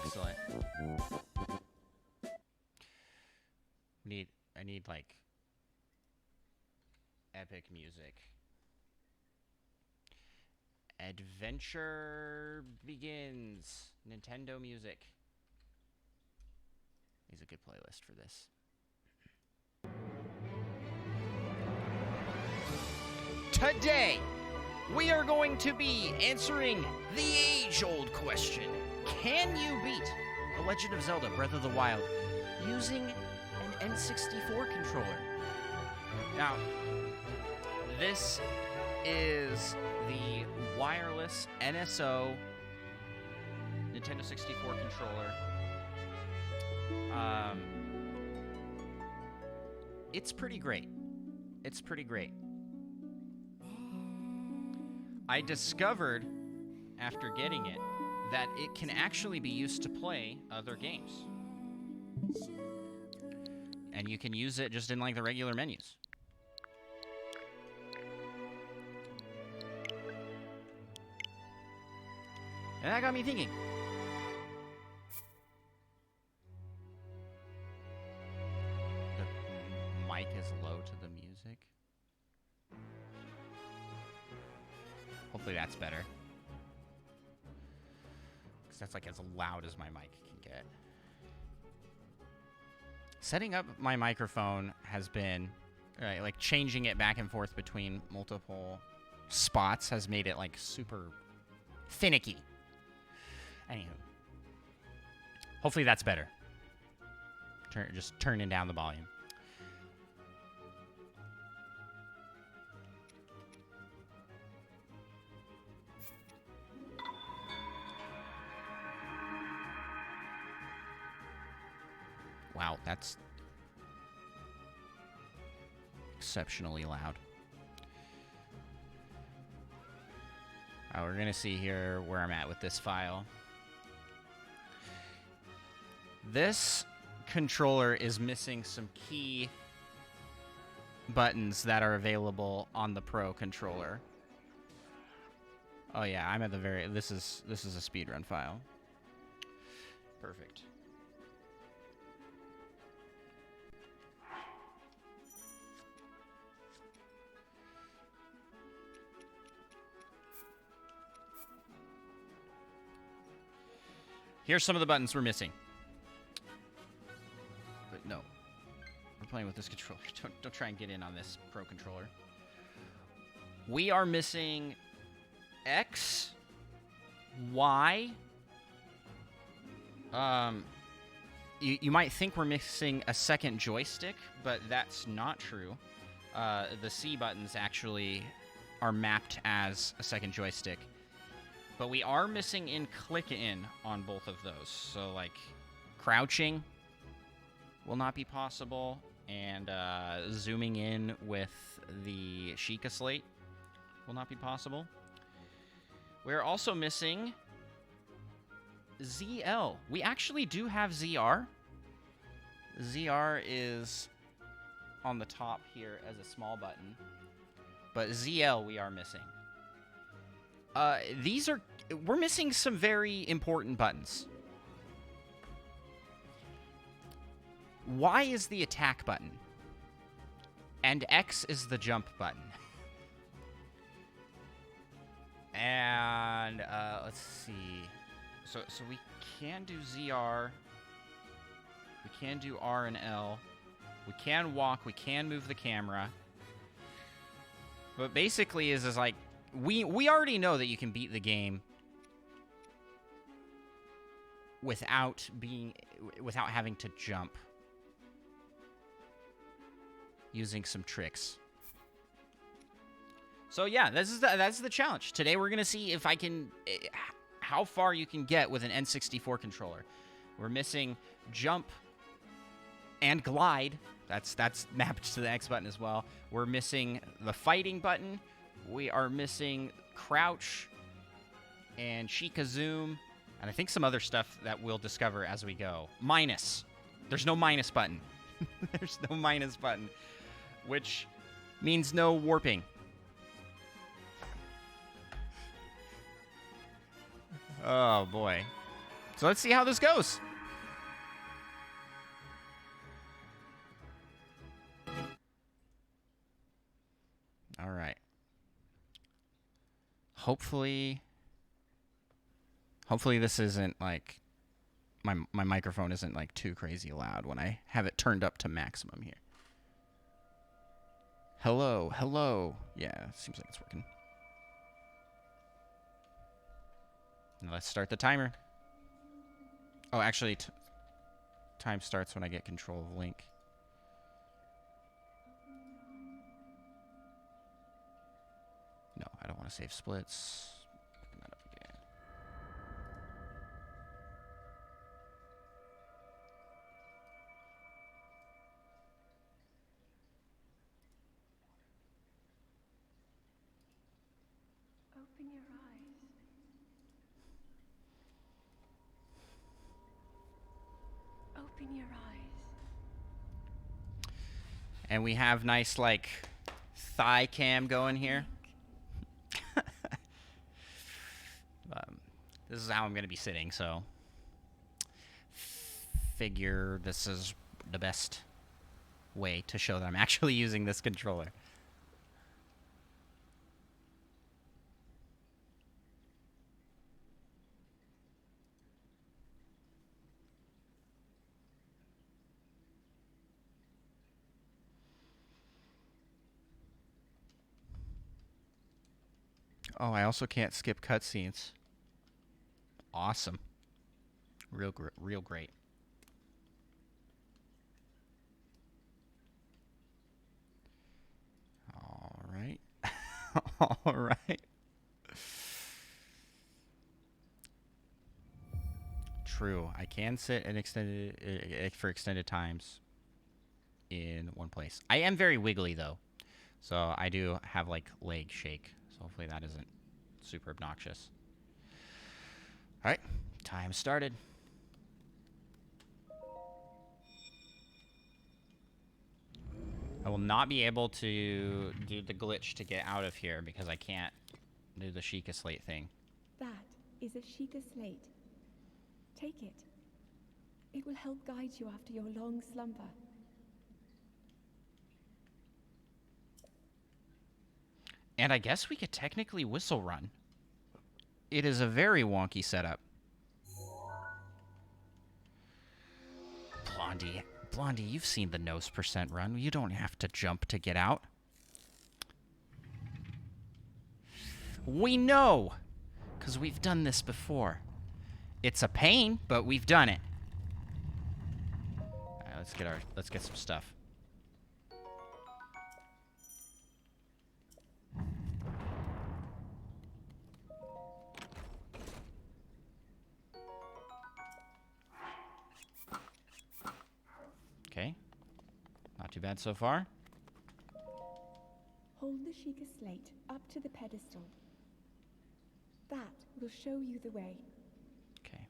Excellent. I need like epic music. Adventure begins. Nintendo music. Needs a good playlist for this. Today, we are going to be answering the age-old question. Can you beat The Legend of Zelda Breath of the Wild using an N64 controller? Now, this is the wireless NSO Nintendo 64 controller. It's pretty great. It's pretty great. I discovered, after getting it, that it can actually be used to play other games. And you can use it just in, like, the regular menus. And that got me thinking. The mic is low to the music. Hopefully that's better. Because that's like as loud as my mic can get. Setting up my microphone has been, like changing it back and forth between multiple spots has made it like super finicky. Anywho. Hopefully that's better. Just turning down the volume. Wow, that's exceptionally loud. We're going to see here where I'm at with this file. This controller is missing some key buttons that are available on the Pro controller. Oh yeah, I'm at the very... This is a speedrun file. Perfect. Here's some of the buttons we're missing. But no. We're playing with this controller. Don't try and get in on this Pro controller. We are missing X, Y. You might think we're missing a second joystick, but that's not true. The C buttons actually are mapped as a second joystick. But we are missing in click in on both of those. So, like, crouching will not be possible. And zooming in with the Sheikah slate will not be possible. We're also missing ZL. We actually do have ZR. ZR is on the top here as a small button. But ZL we are missing. We're missing some very important buttons. Y is the attack button. And X is the jump button. And, let's see. So we can do ZR. We can do R and L. We can walk. We can move the camera. But basically is like, we already know that you can beat the game without having to jump, using some tricks. So yeah, that's the challenge. Today we're gonna see if I can, how far you can get with an N64 controller. We're missing jump and glide. That's mapped to the X button as well. We're missing the fighting button. We are missing crouch and Sheikah zoom, and I think some other stuff that we'll discover as we go. Minus. There's no minus button. There's no minus button, which means no warping. Oh, boy. So let's see how this goes. All right. Hopefully this isn't like my microphone isn't like too crazy loud when I have it turned up to maximum here. Hello, hello. Yeah, seems like it's working. Now let's start the timer. Oh, actually, time starts when I get control of Link. No, I don't want to save splits. Open that up again. Open your eyes. Open your eyes. And we have nice, like, thigh cam going here. This is how I'm going to be sitting, so figure this is the best way to show that I'm actually using this controller. Oh, I also can't skip cutscenes. Awesome. Real great. All right. All right. True. I can sit an for extended times in one place. I am very wiggly though. So I do have like leg shake. So hopefully that isn't super obnoxious. All right. Time started. I will not be able to do the glitch to get out of here because I can't do the Sheikah Slate thing. That is a Sheikah Slate. Take it. It will help guide you after your long slumber. And I guess we could technically whistle run. It is a very wonky setup. Blondie, you've seen the nose percent run. You don't have to jump to get out. We know, because we've done this before. It's a pain, but we've done it. All right, let's get some stuff. Okay. Not too bad so far. Hold the Sheikah Slate up to the pedestal. That will show you the way. Okay.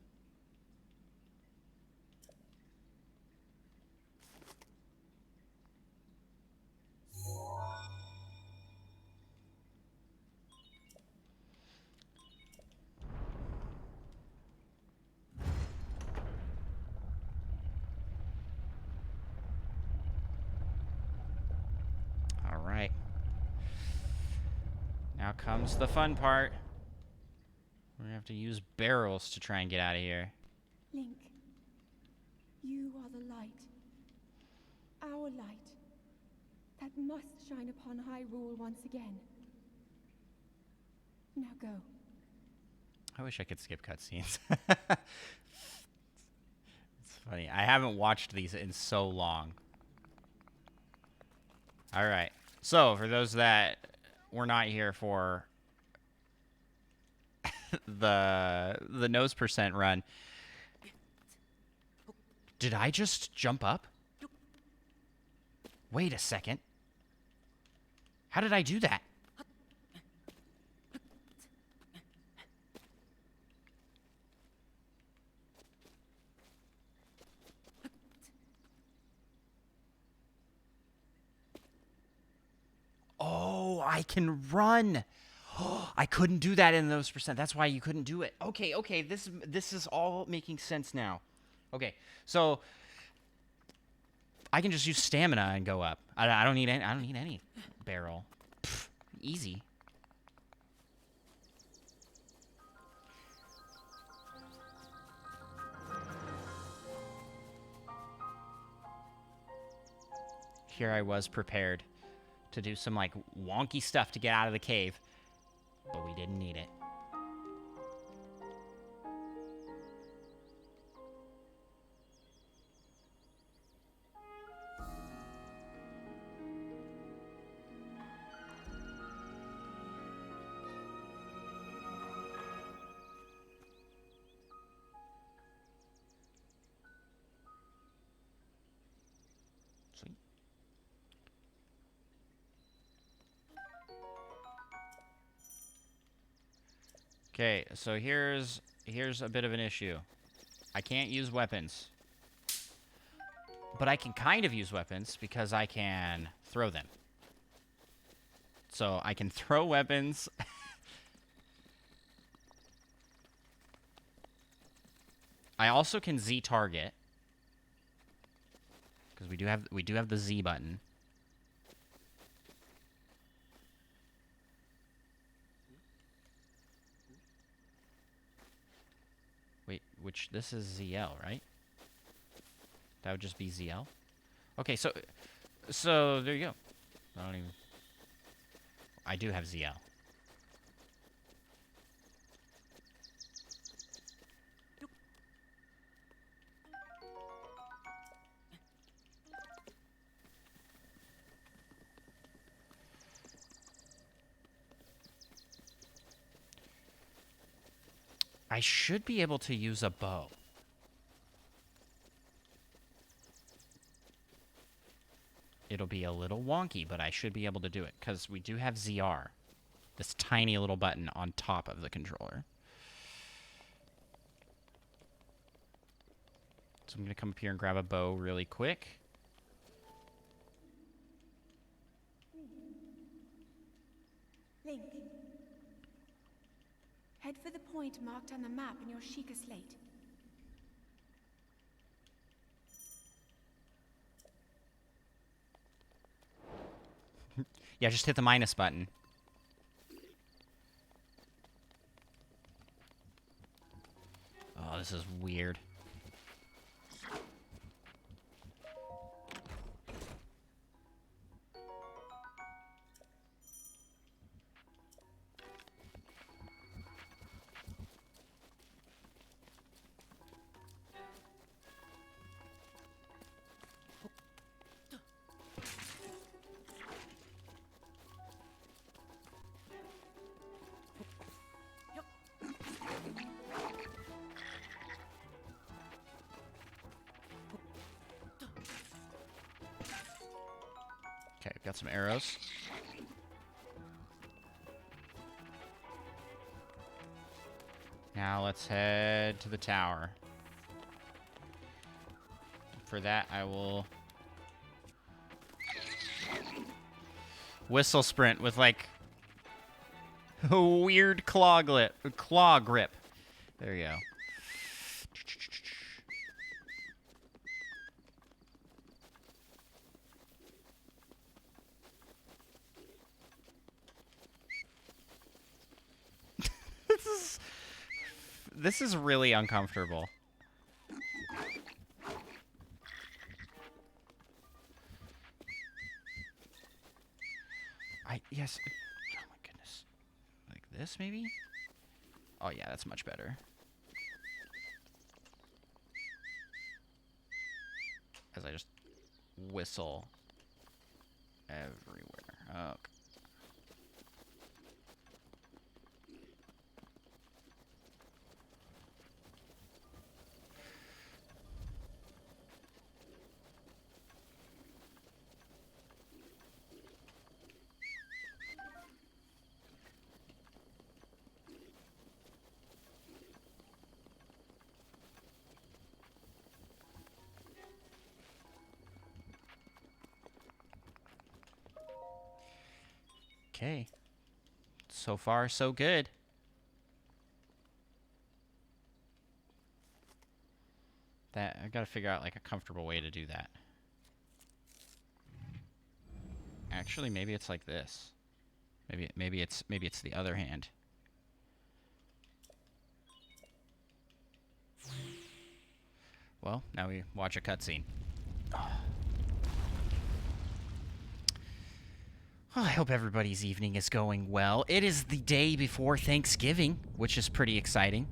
All right. Now comes the fun part. We're gonna have to use barrels to try and get out of here. Link, you are the light. Our light. That must shine upon Hyrule once again. Now go. I wish I could skip cutscenes. It's funny. I haven't watched these in so long. All right. So, for those that were not here for the nose percent run, did I just jump up? Wait a second. How did I do that? Oh, I can run. I couldn't do that in those percent. That's why you couldn't do it. Okay, okay. This is all making sense now. Okay, so I can just use stamina and go up. I don't need any. I don't need any barrel. Pfft, easy. Here I was prepared to do some like wonky stuff to get out of the cave, but we didn't need it. Sweet. Okay, so here's a bit of an issue. I can't use weapons. But I can kind of use weapons because I can throw them. So I can throw weapons. I also can Z target. Because we do have the Z button. Wait, this is ZL, right? That would just be ZL. Okay, so there you go. I do have ZL. I should be able to use a bow. It'll be a little wonky, but I should be able to do it, because we do have ZR. This tiny little button on top of the controller. So I'm going to come up here and grab a bow really quick. Link. Head for the point marked on the map in your Sheikah slate. Yeah, just hit the minus button. Oh, this is weird. Okay, got some arrows. Now let's head to the tower. For that, I will whistle sprint with like a weird claw grip. There you go. This is really uncomfortable. Yes. Oh my goodness. Like this, maybe? Oh yeah, that's much better. As I just whistle everywhere. Okay. Okay. So far, so good. That I gotta figure out like a comfortable way to do that. Actually, maybe it's like this. Maybe it's the other hand. Well, now we watch a cutscene. Oh, I hope everybody's evening is going well. It is the day before Thanksgiving, which is pretty exciting.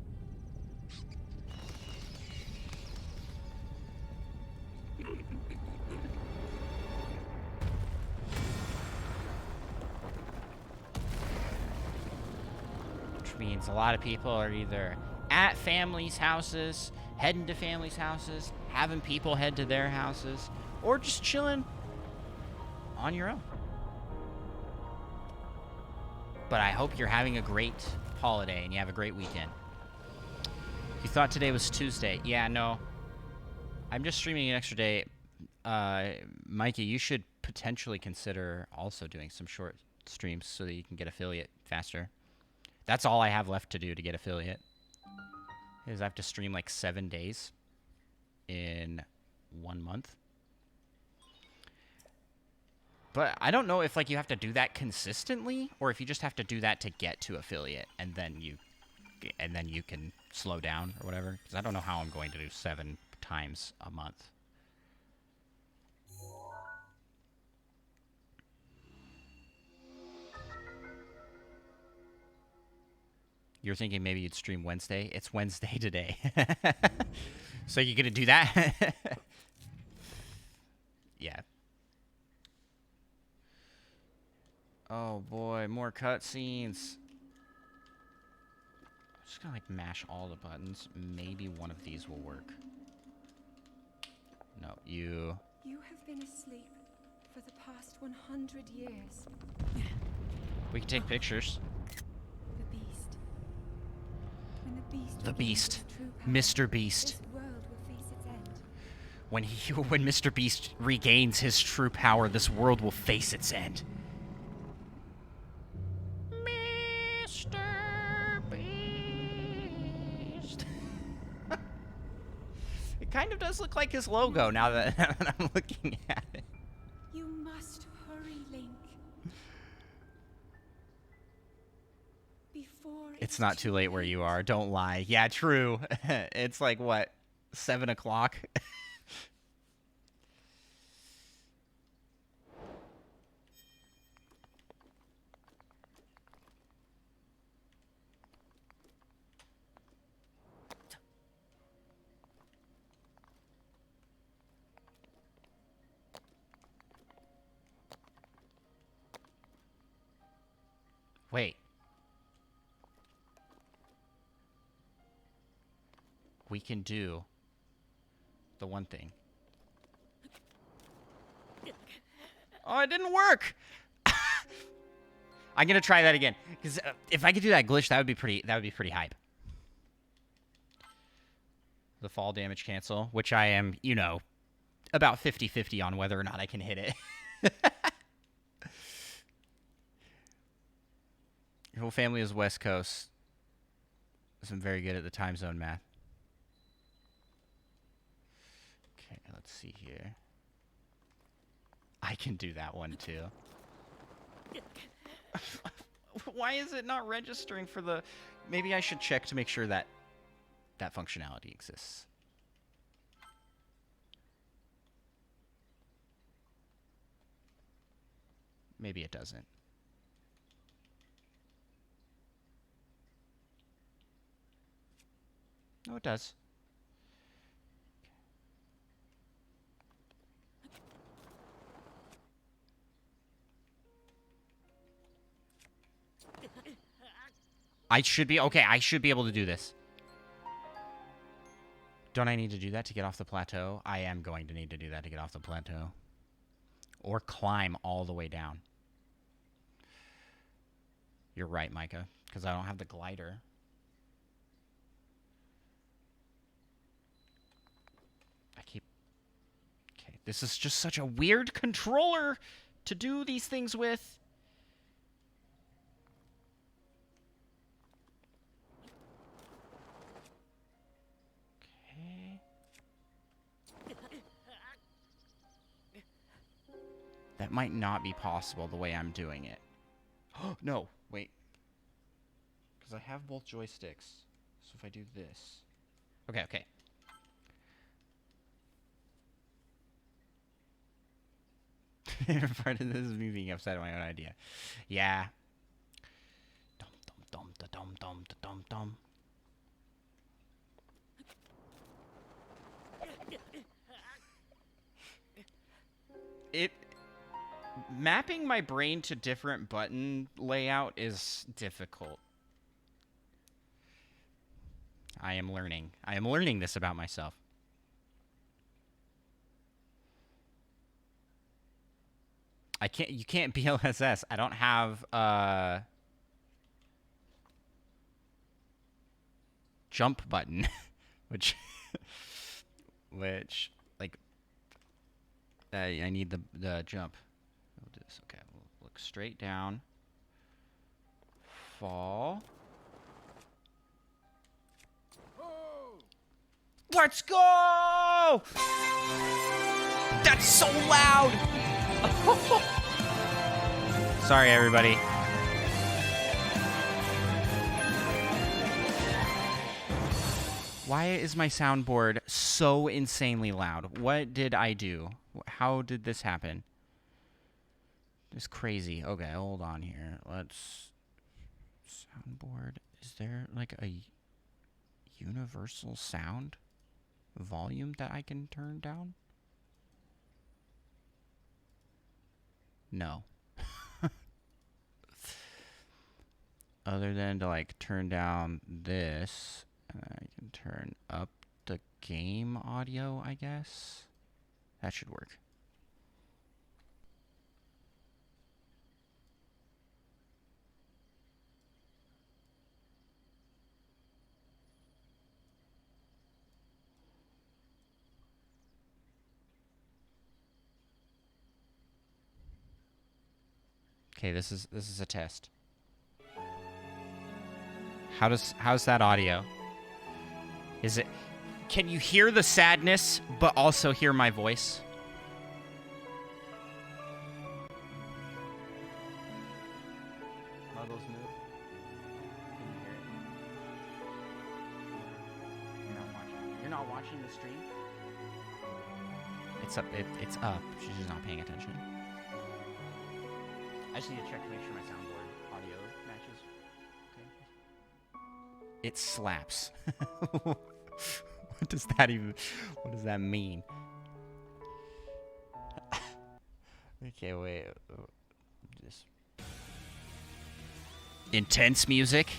Which means a lot of people are either at families' houses, heading to families' houses, having people head to their houses, or just chilling on your own. But I hope you're having a great holiday and you have a great weekend. You thought today was Tuesday. Yeah, no. I'm just streaming an extra day. Mikey, you should potentially consider also doing some short streams so that you can get affiliate faster. That's all I have left to do to get affiliate. Is I have to stream like 7 days in 1 month. But I don't know if like you have to do that consistently or if you just have to do that to get to affiliate and then you can slow down or whatever. Because I don't know how I'm going to do 7 times a month. You're thinking maybe you'd stream Wednesday? It's Wednesday today. So you're going to do that? Yeah. Oh boy, more cutscenes. I'm just gonna like mash all the buttons. Maybe one of these will work. No, you... You have been asleep for the past 100 years. We can take pictures. The beast. When the beast... The regains Beast. its true power, Mr. Beast. this world will face its end. When Mr. Beast regains his true power, this world will face its end. Mr. Beast. It kind of does look like his logo now that I'm looking at it. You must hurry, Link. Before It's not too late where you are. Don't lie. Yeah, true. It's like, what, 7 o'clock? Wait. We can do the one thing. Oh, it didn't work. I'm gonna try that again because if I could do that glitch, that would be pretty hype. The fall damage cancel, which I am, you know, about 50-50 on whether or not I can hit it. Your whole family is West Coast. I'm very good at the time zone math. Okay, let's see here. I can do that one too. Why is it not registering for the... Maybe I should check to make sure that that functionality exists. Maybe it doesn't. No, it does. I should be... Okay, I should be able to do this. Don't I need to do that to get off the plateau? I am going to need to do that to get off the plateau. Or climb all the way down. You're right, Micah. Because I don't have the glider. Okay, this is just such a weird controller to do these things with. That might not be possible the way I'm doing it. No, wait. Because I have both joysticks. So if I do this... Okay, okay. Part of this is me being upset at my own idea. Yeah. Dum dum dum da dum dum da dum dum. Mapping my brain to different button layout is difficult. I am learning. I am learning this about myself. You can't BLSS. I don't have jump button, which like I need the jump. We'll do this. Okay, we'll look straight down. Fall. Let's go! That's so loud! Sorry, everybody. Why is my soundboard so insanely loud? What did I do? How did this happen? It's crazy. Okay, hold on here. Let's... Soundboard. Is there like a universal sound volume that I can turn down? No. Other than to like turn down this, I can turn up the game audio, I guess. That should work. Okay, this is a test. How's that audio? Is it... Can you hear the sadness, but also hear my voice? Muggles move. Can you hear it? You're not watching. You're not watching the stream? It's up. It's up. She's just not paying attention. I just need to check to make sure my soundboard audio matches. Okay. It slaps. What does that even... What does that mean? Okay, wait. Just... Intense music?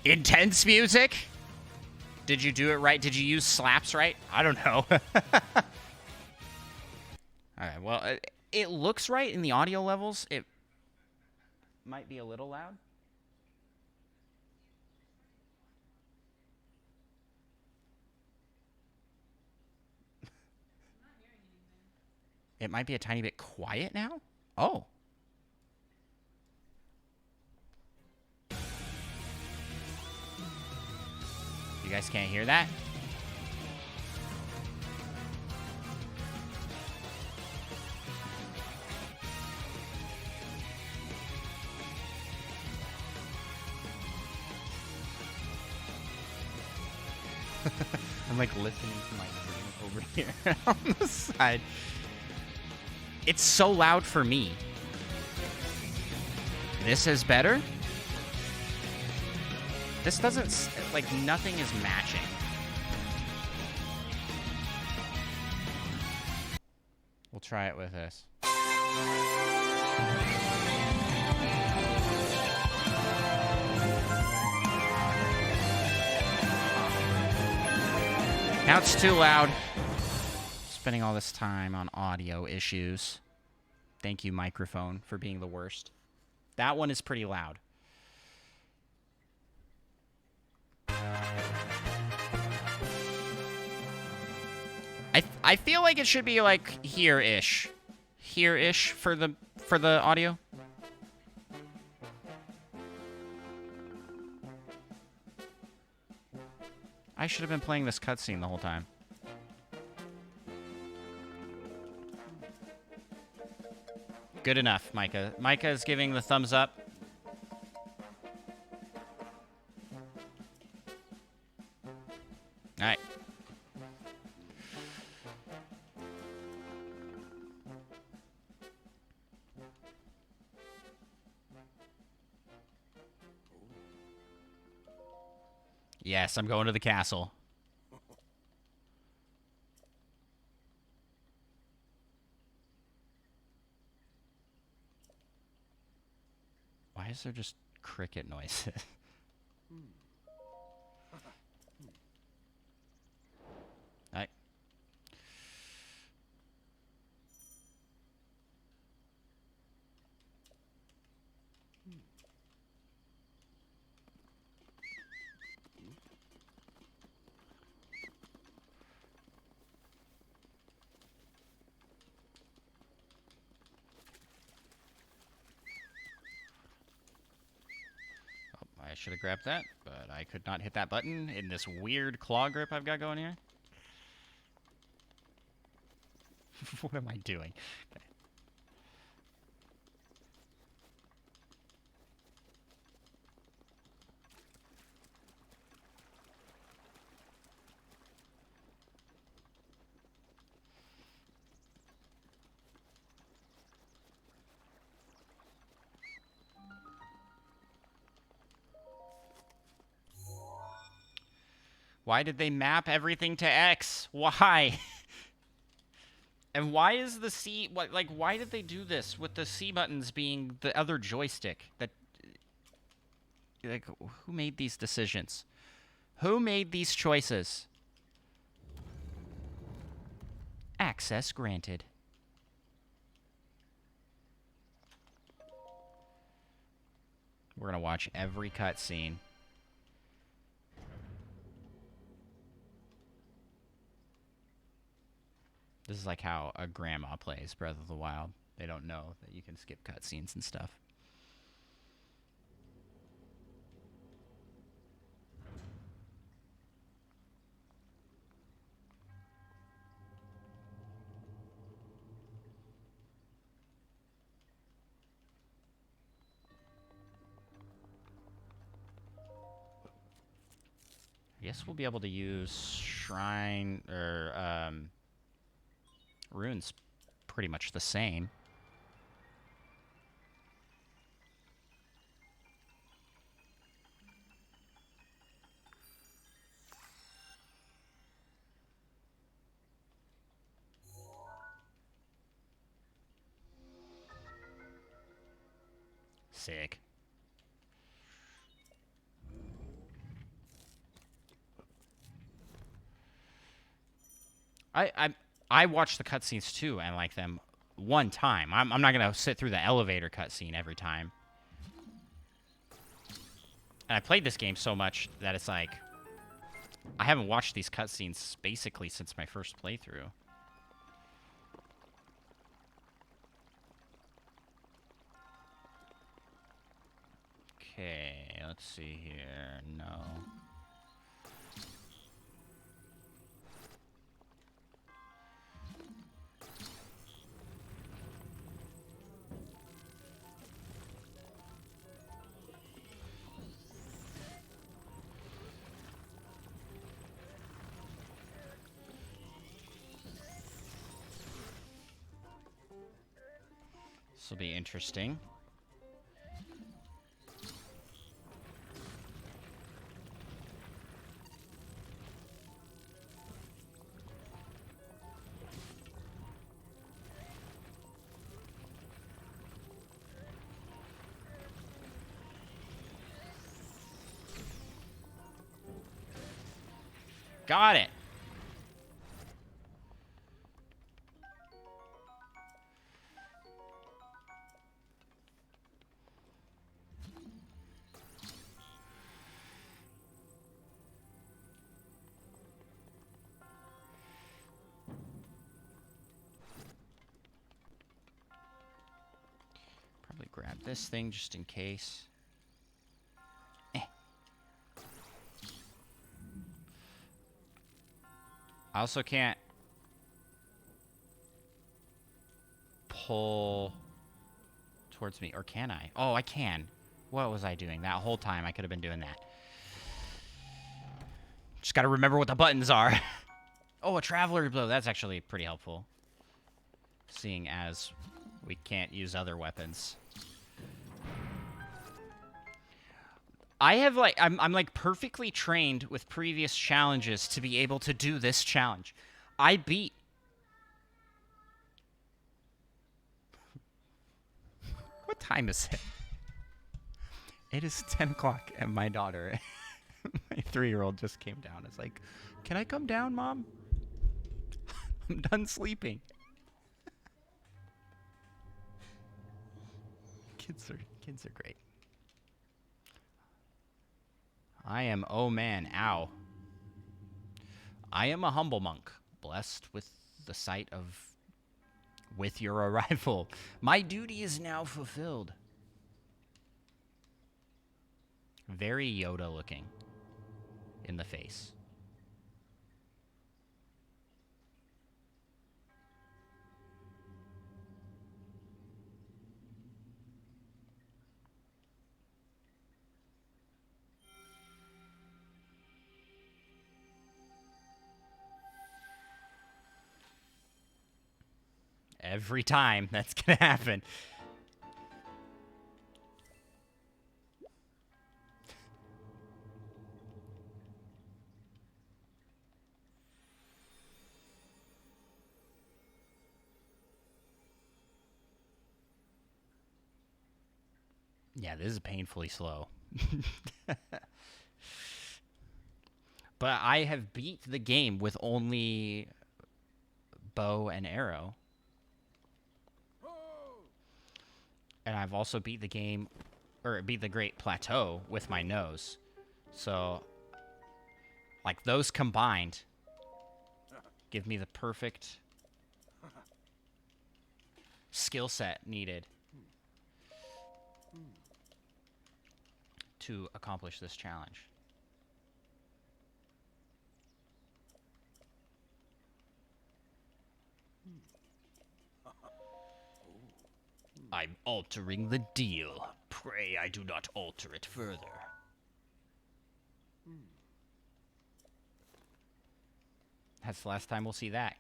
Intense music? Did you do it right? Did you use slaps right? I don't know. Alright, well... It looks right in the audio levels. It might be a little loud. It might be a tiny bit quiet now. Oh. You guys can't hear that? I'm like listening to my stream over here on the side. It's so loud for me. This is better? This doesn't, like, nothing is matching. We'll try it with this. Now it's too loud. Spending all this time on audio issues. Thank you, microphone, for being the worst. That one is pretty loud. I feel like it should be like here-ish. Here-ish for the audio. I should have been playing this cutscene the whole time. Good enough, Micah. Micah is giving the thumbs up. All right. Yes, I'm going to the castle. Why is there just cricket noises? Alright. I should have grabbed that, but I could not hit that button in this weird claw grip I've got going here. What am I doing? Okay. Why did they map everything to X? Why? And why is the C... why did they do this with the C buttons being the other joystick? That... Like, who made these decisions? Who made these choices? Access granted. We're gonna watch every cutscene. This is like how a grandma plays Breath of the Wild. They don't know that you can skip cutscenes and stuff. I guess we'll be able to use shrine or runes pretty much the same. Sick. I watched the cutscenes too and like them one time. I'm not gonna sit through the elevator cutscene every time. And I played this game so much that it's like I haven't watched these cutscenes basically since my first playthrough. Okay, let's see here. No. This will be interesting. Got it. Probably grab this thing just in case. I also can't pull towards me. Or can I? Oh, I can. What was I doing? That whole time I could have been doing that. Just gotta remember what the buttons are. Oh, a Traveler Blow. That's actually pretty helpful. Seeing as we can't use other weapons. I have, like, I'm like perfectly trained with previous challenges to be able to do this challenge. I beat... What time is it? It is 10 o'clock, and my daughter, my 3-year-old, just came down. It's like, can I come down, Mom? I'm done sleeping. Kids are great. I am, oh man, ow. I am a humble monk, blessed with the sight of, with your arrival. My duty is now fulfilled. Very Yoda looking in the face. Every time that's gonna happen. Yeah, this is painfully slow. But I have beat the game with only bow and arrow. And I've also beat the game, or beat the Great Plateau with my nose. So, like, those combined give me the perfect skill set needed to accomplish this challenge. I'm altering the deal. Pray I do not alter it further. That's the last time we'll see that.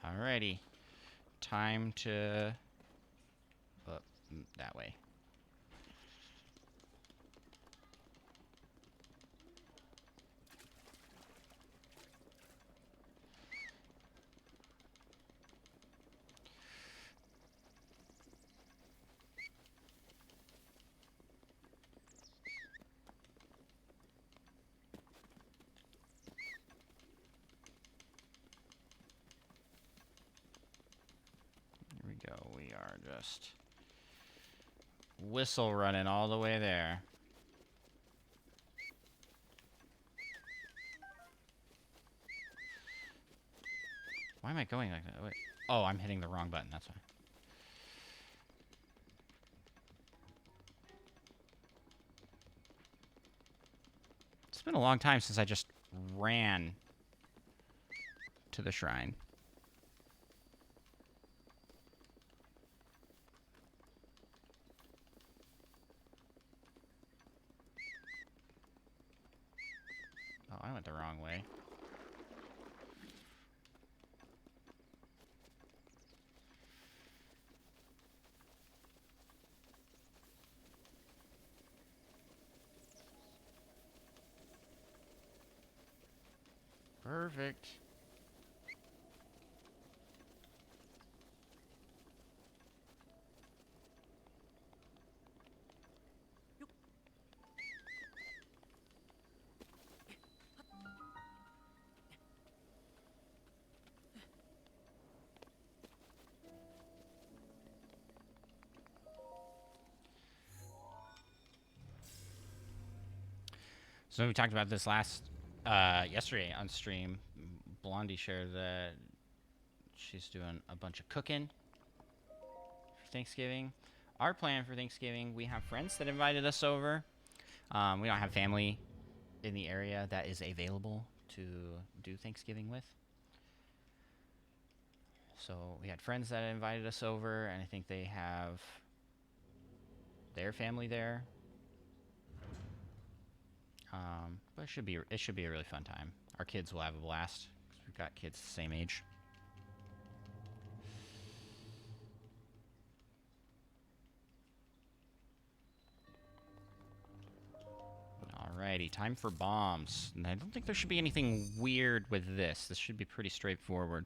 Alrighty. Time to... that way. Here we go. We are just whistle running all the way there. Why am I going like that? Wait. Oh, I'm hitting the wrong button. That's why. It's been a long time since I just ran to the shrine. Oh, I went the wrong way. Perfect. So we talked about this yesterday on stream. Blondie shared that she's doing a bunch of cooking for Thanksgiving. Our plan for Thanksgiving, we have friends that invited us over. We don't have family in the area that is available to do Thanksgiving with. So we had friends that invited us over, and I think they have their family there. But it should be a really fun time. Our kids will have a blast because we've got kids the same age. Alrighty, time for bombs. And I don't think there should be anything weird with this. This should be pretty straightforward.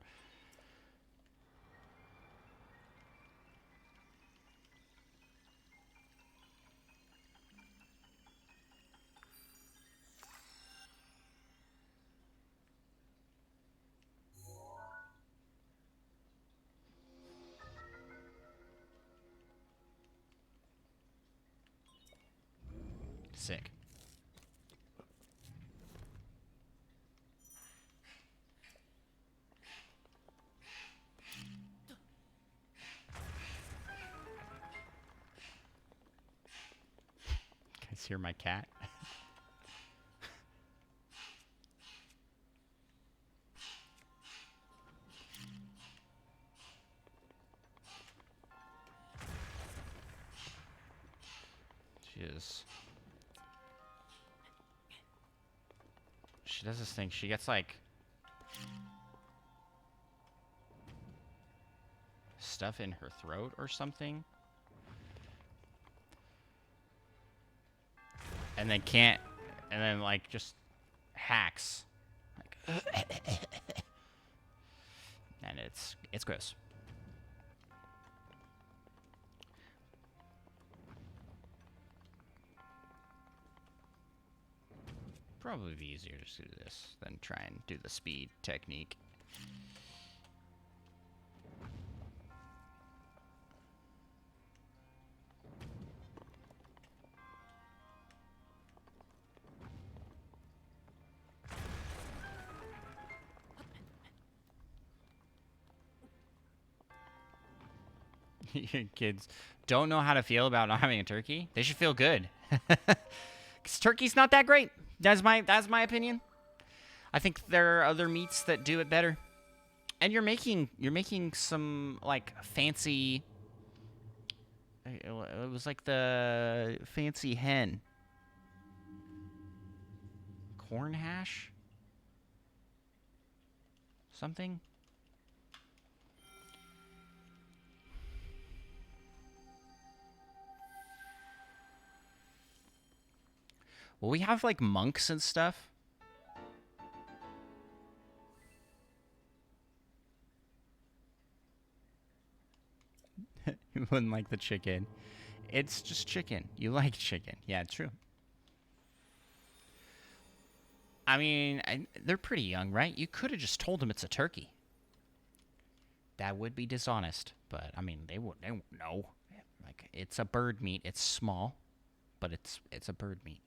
Sick. Guys hear my cat? She does this thing. She gets like stuff in her throat or something. And then like just hacks. Like and it's gross. Probably be easier just to do this than try and do the speed technique. Your kids don't know how to feel about not having a turkey. They should feel good. 'Cause turkey's not that great. That's my opinion. I think there are other meats that do it better. And you're making some like fancy. It was like the fancy hen. Corn hash? Something? Well, we have like monks and stuff. You wouldn't like the chicken. It's just chicken. You like chicken. Yeah, true. I mean, they're pretty young, right? You could have just told them it's a turkey. That would be dishonest, but I mean, they wouldn't know. Like, it's a bird meat. It's small, but it's a bird meat.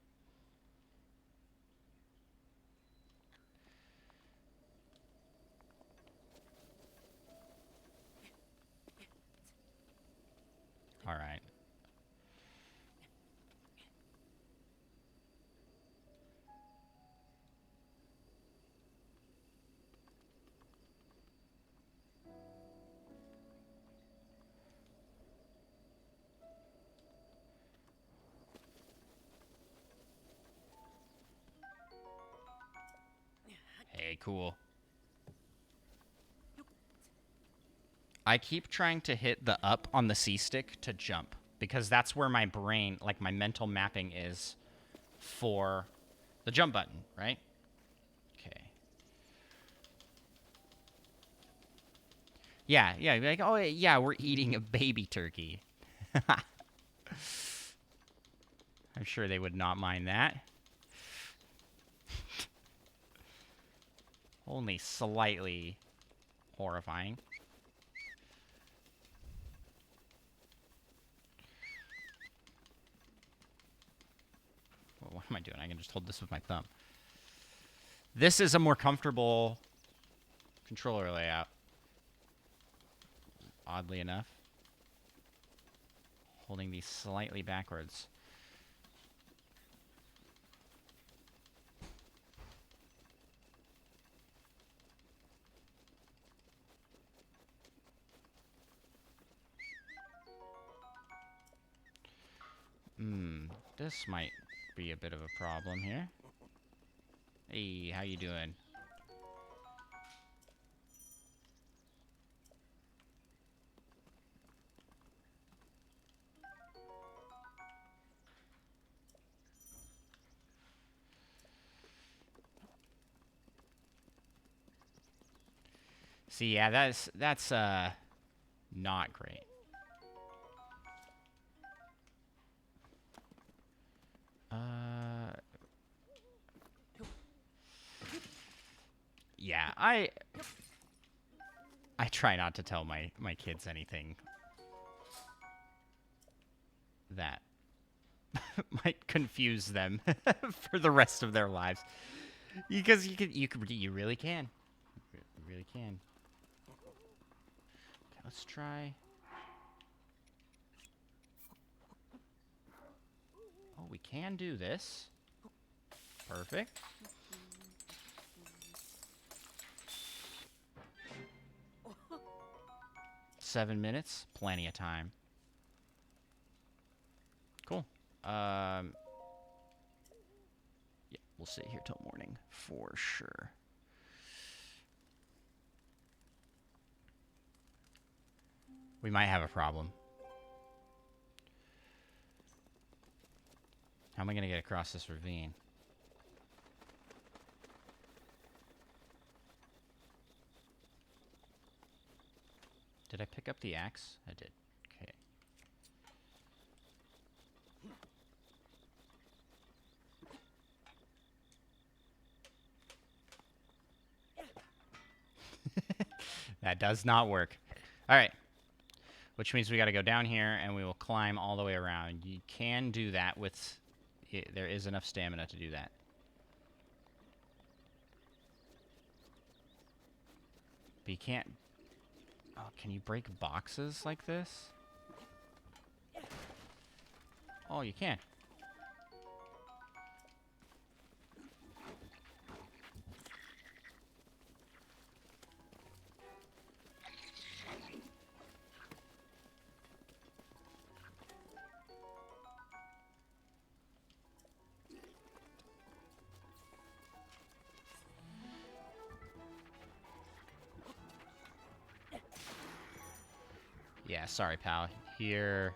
All right. Hey, cool. I keep trying to hit the up on the C-stick to jump, because that's where my brain, like my mental mapping is for the jump button, right? Okay. Yeah, like, oh, yeah, we're eating a baby turkey. I'm sure they would not mind that. Only slightly horrifying. Well, what am I doing? I can just hold this with my thumb. This is a more comfortable controller layout. Oddly enough. Holding these slightly backwards. This might be a bit of a problem here. Hey, how you doing? See, yeah, that's not great. Yeah, I try not to tell my kids anything that might confuse them for the rest of their lives, because you really can. You really can. Okay, let's try. Oh, we can do this. Perfect. Seven minutes, plenty of time. Cool. Yeah, we'll sit here till morning for sure. We might have a problem. How am I gonna get across this ravine? Did I pick up the axe? I did. Okay. That does not work. All right. Which means we got to go down here, and we will climb all the way around. You can do that with... There is enough stamina to do that. But you can't... Oh, can you break boxes like this? Oh, you can. Yeah, sorry, pal. Here.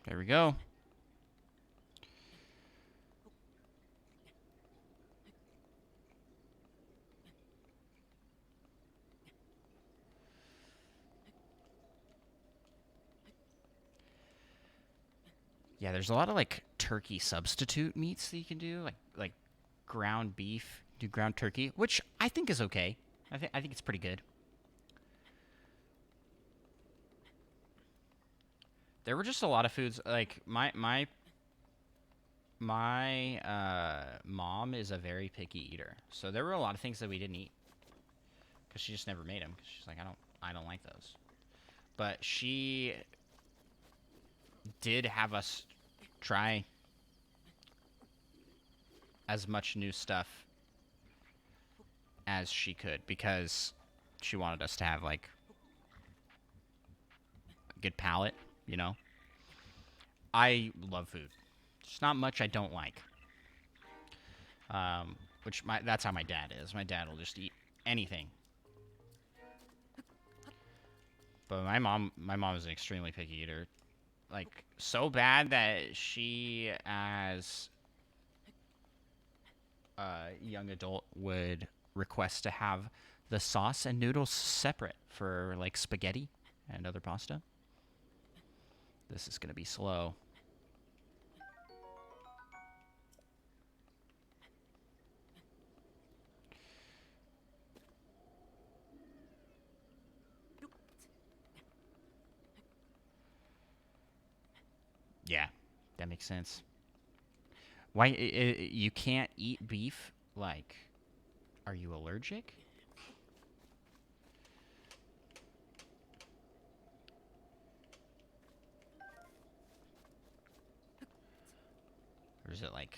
There we go. Yeah, there's a lot of like turkey substitute meats that you can do, like ground beef, do ground turkey, which I think is okay. I think it's pretty good. There were just a lot of foods like my mom is a very picky eater, so there were a lot of things that we didn't eat because she just never made them. Cause she's like, I don't like those. But she did have us try as much new stuff as she could because she wanted us to have like a good palate, you know. I love food. There's not much I don't like. That's how my dad is. My dad will just eat anything. But my mom is an extremely picky eater. Like, so bad that she, as a young adult, would request to have the sauce and noodles separate for, like, spaghetti and other pasta. This is going to be slow. Yeah, that makes sense. Why you can't eat beef Like, are you allergic? Or is it like...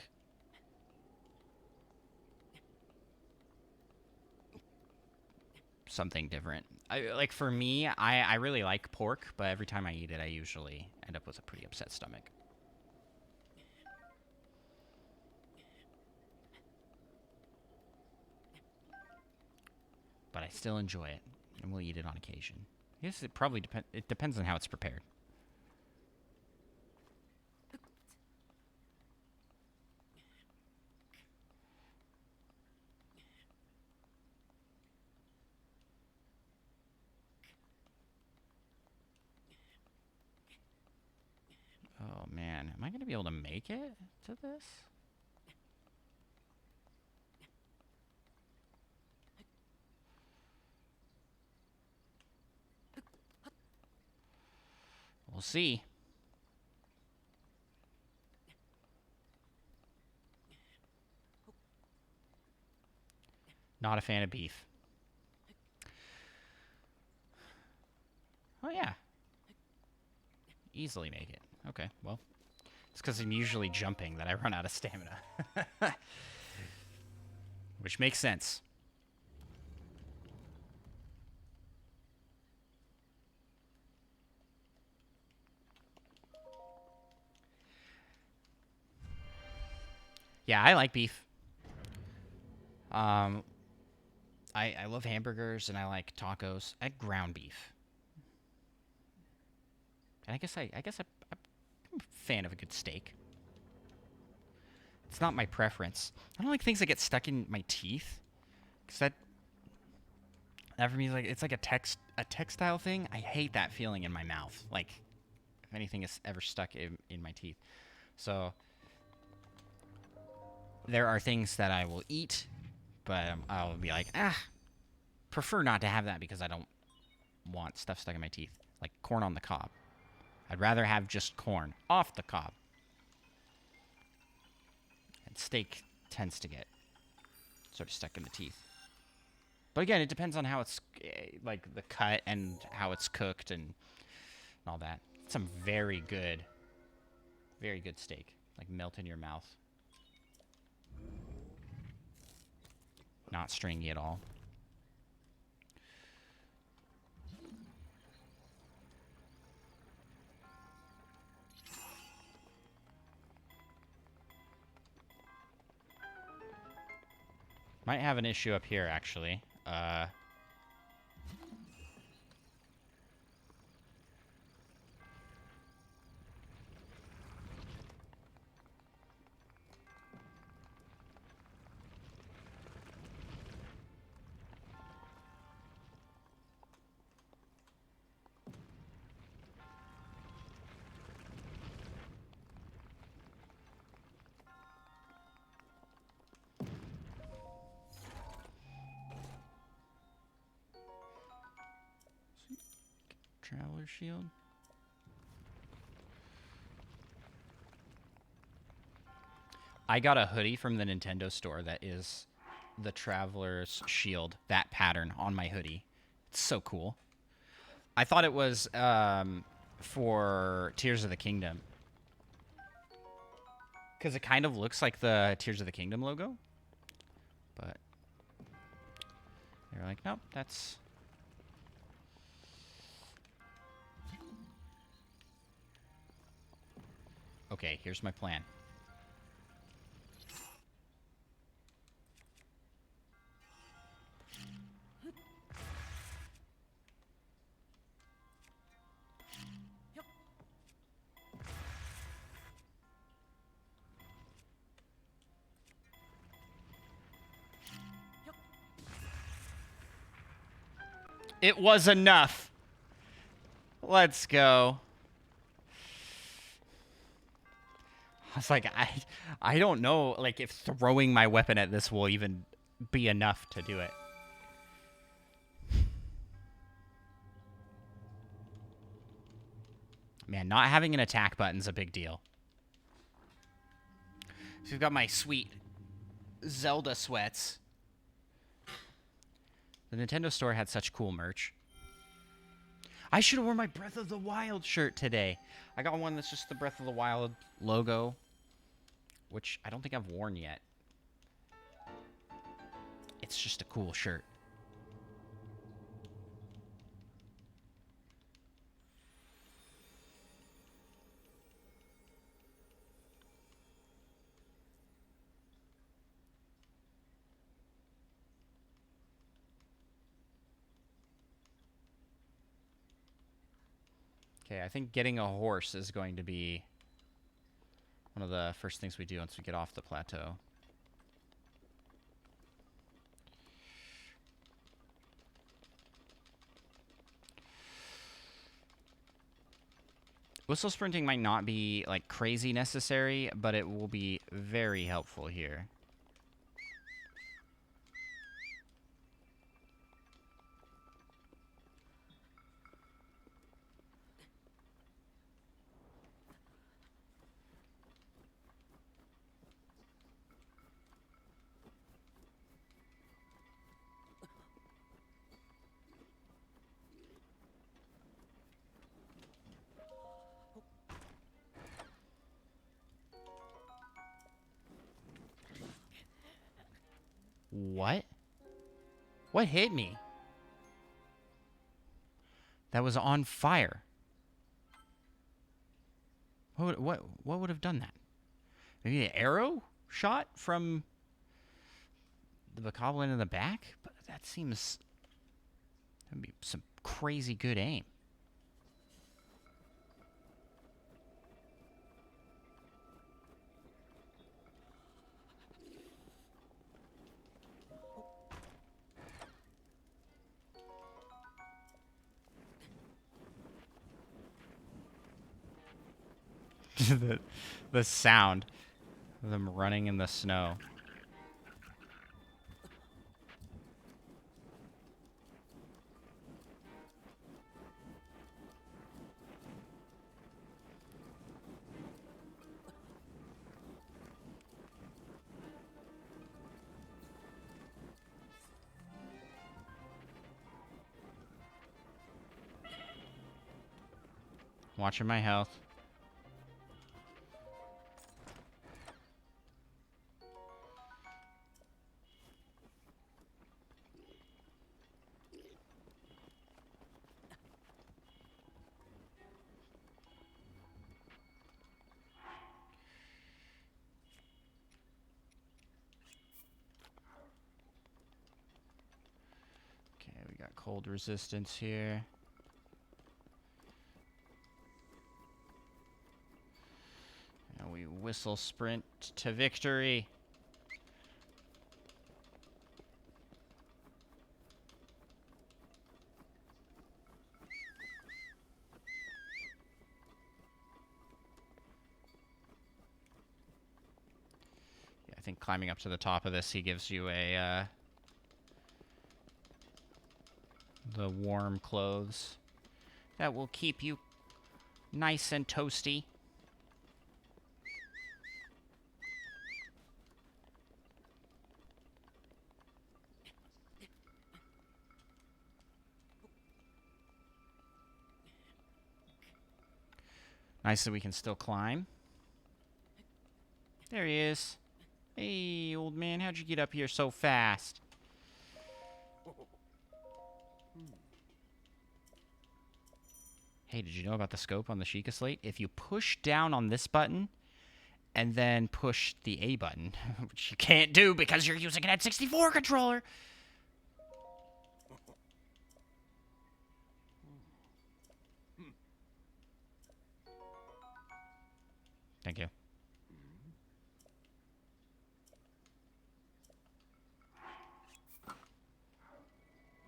something different? Like, for me, I really like pork, but every time I eat it, I usually end up with a pretty upset stomach. But I still enjoy it, and we'll eat it on occasion. I guess it probably depends on how it's prepared. Oh man, am I gonna be able to make it to this? We'll see. Not a fan of beef. Oh yeah. Easily make it. Okay, well. It's because I'm usually jumping that I run out of stamina. Which makes sense. Yeah, I like beef. I love hamburgers and I like tacos. I like ground beef. And I'm a fan of a good steak. It's not my preference. I don't like things that get stuck in my teeth. Cause that for me is like, it's like a textile thing. I hate that feeling in my mouth. Like if anything is ever stuck in my teeth. So there are things that I will eat, but I'll be like, prefer not to have that because I don't want stuff stuck in my teeth. Like corn on the cob. I'd rather have just corn off the cob. And steak tends to get sort of stuck in the teeth. But again, it depends on how it's, like, the cut and how it's cooked and all that. Some very good steak. Like, melt in your mouth. Not stringy at all. Might have an issue up here, actually. Traveler shield. I got a hoodie from the Nintendo store that is the Traveler's Shield, that pattern on my hoodie. It's so cool. I thought it was for Tears of the Kingdom. Because it kind of looks like the Tears of the Kingdom logo. But they're like, nope, that's... Okay, here's my plan. It was enough. Let's go. I was like, I don't know, like, if throwing my weapon at this will even be enough to do it. Man, not having an attack button's a big deal. So we've got my sweet Zelda sweats. The Nintendo store had such cool merch. I should have worn my Breath of the Wild shirt today. I got one that's just the Breath of the Wild logo, which I don't think I've worn yet. It's just a cool shirt. Okay, I think getting a horse is going to be one of the first things we do once we get off the plateau. Whistle sprinting might not be like crazy necessary, but it will be very helpful here. What? What hit me? That was on fire. What would have done that? Maybe an arrow shot from the bokoblin in the back? But that seems... that'd be some crazy good aim. the sound of them running in the snow. Watching my health. Okay, we got cold resistance here. And we whistle sprint to victory. Yeah, I think climbing up to the top of this, he gives you a the warm clothes that will keep you nice and toasty. Nice that we can still climb. There he is. Hey, old man, how'd you get up here so fast? Hey, did you know about the scope on the Sheikah Slate? If you push down on this button and then push the A button, which you can't do because you're using an N64 controller. Thank you.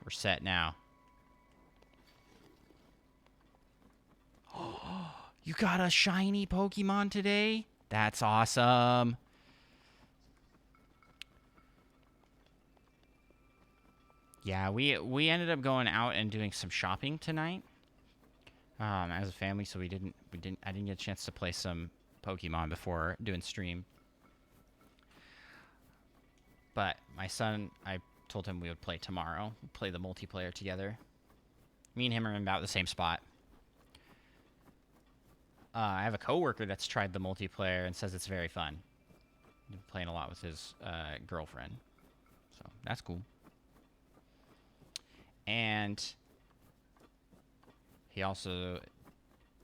We're set now. You got a shiny Pokemon today? That's awesome. Yeah, we ended up going out and doing some shopping tonight. As a family, so I didn't get a chance to play some Pokemon before doing stream. my son, I told him we would play tomorrow. Play the multiplayer together. Me and him are in about the same spot. I have a coworker that's tried the multiplayer and says it's very fun. He's playing a lot with his girlfriend. So, that's cool. And he also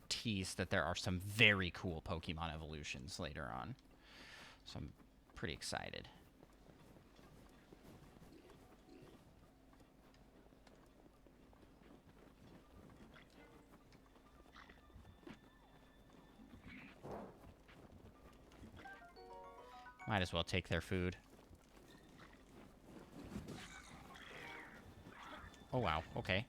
teased that there are some very cool Pokemon evolutions later on. So I'm pretty excited. Might as well take their food. Oh, wow. Okay.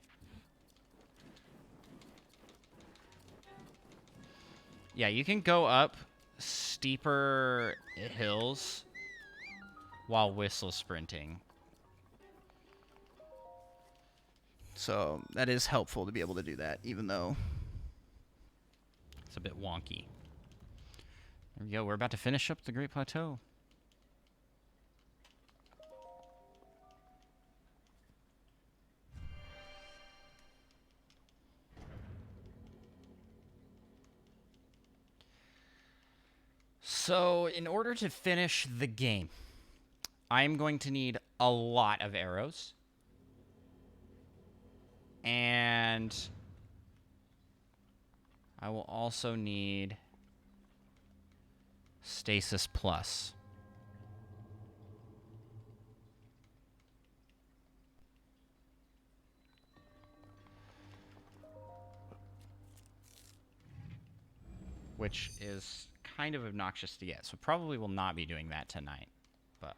Yeah, you can go up steeper hills while whistle sprinting. So that is helpful to be able to do that, even though it's a bit wonky. There we go. We're about to finish up the Great Plateau. So, in order to finish the game, I'm going to need a lot of arrows. And I will also need Stasis Plus. Which is kind of obnoxious to get, so probably will not be doing that tonight. But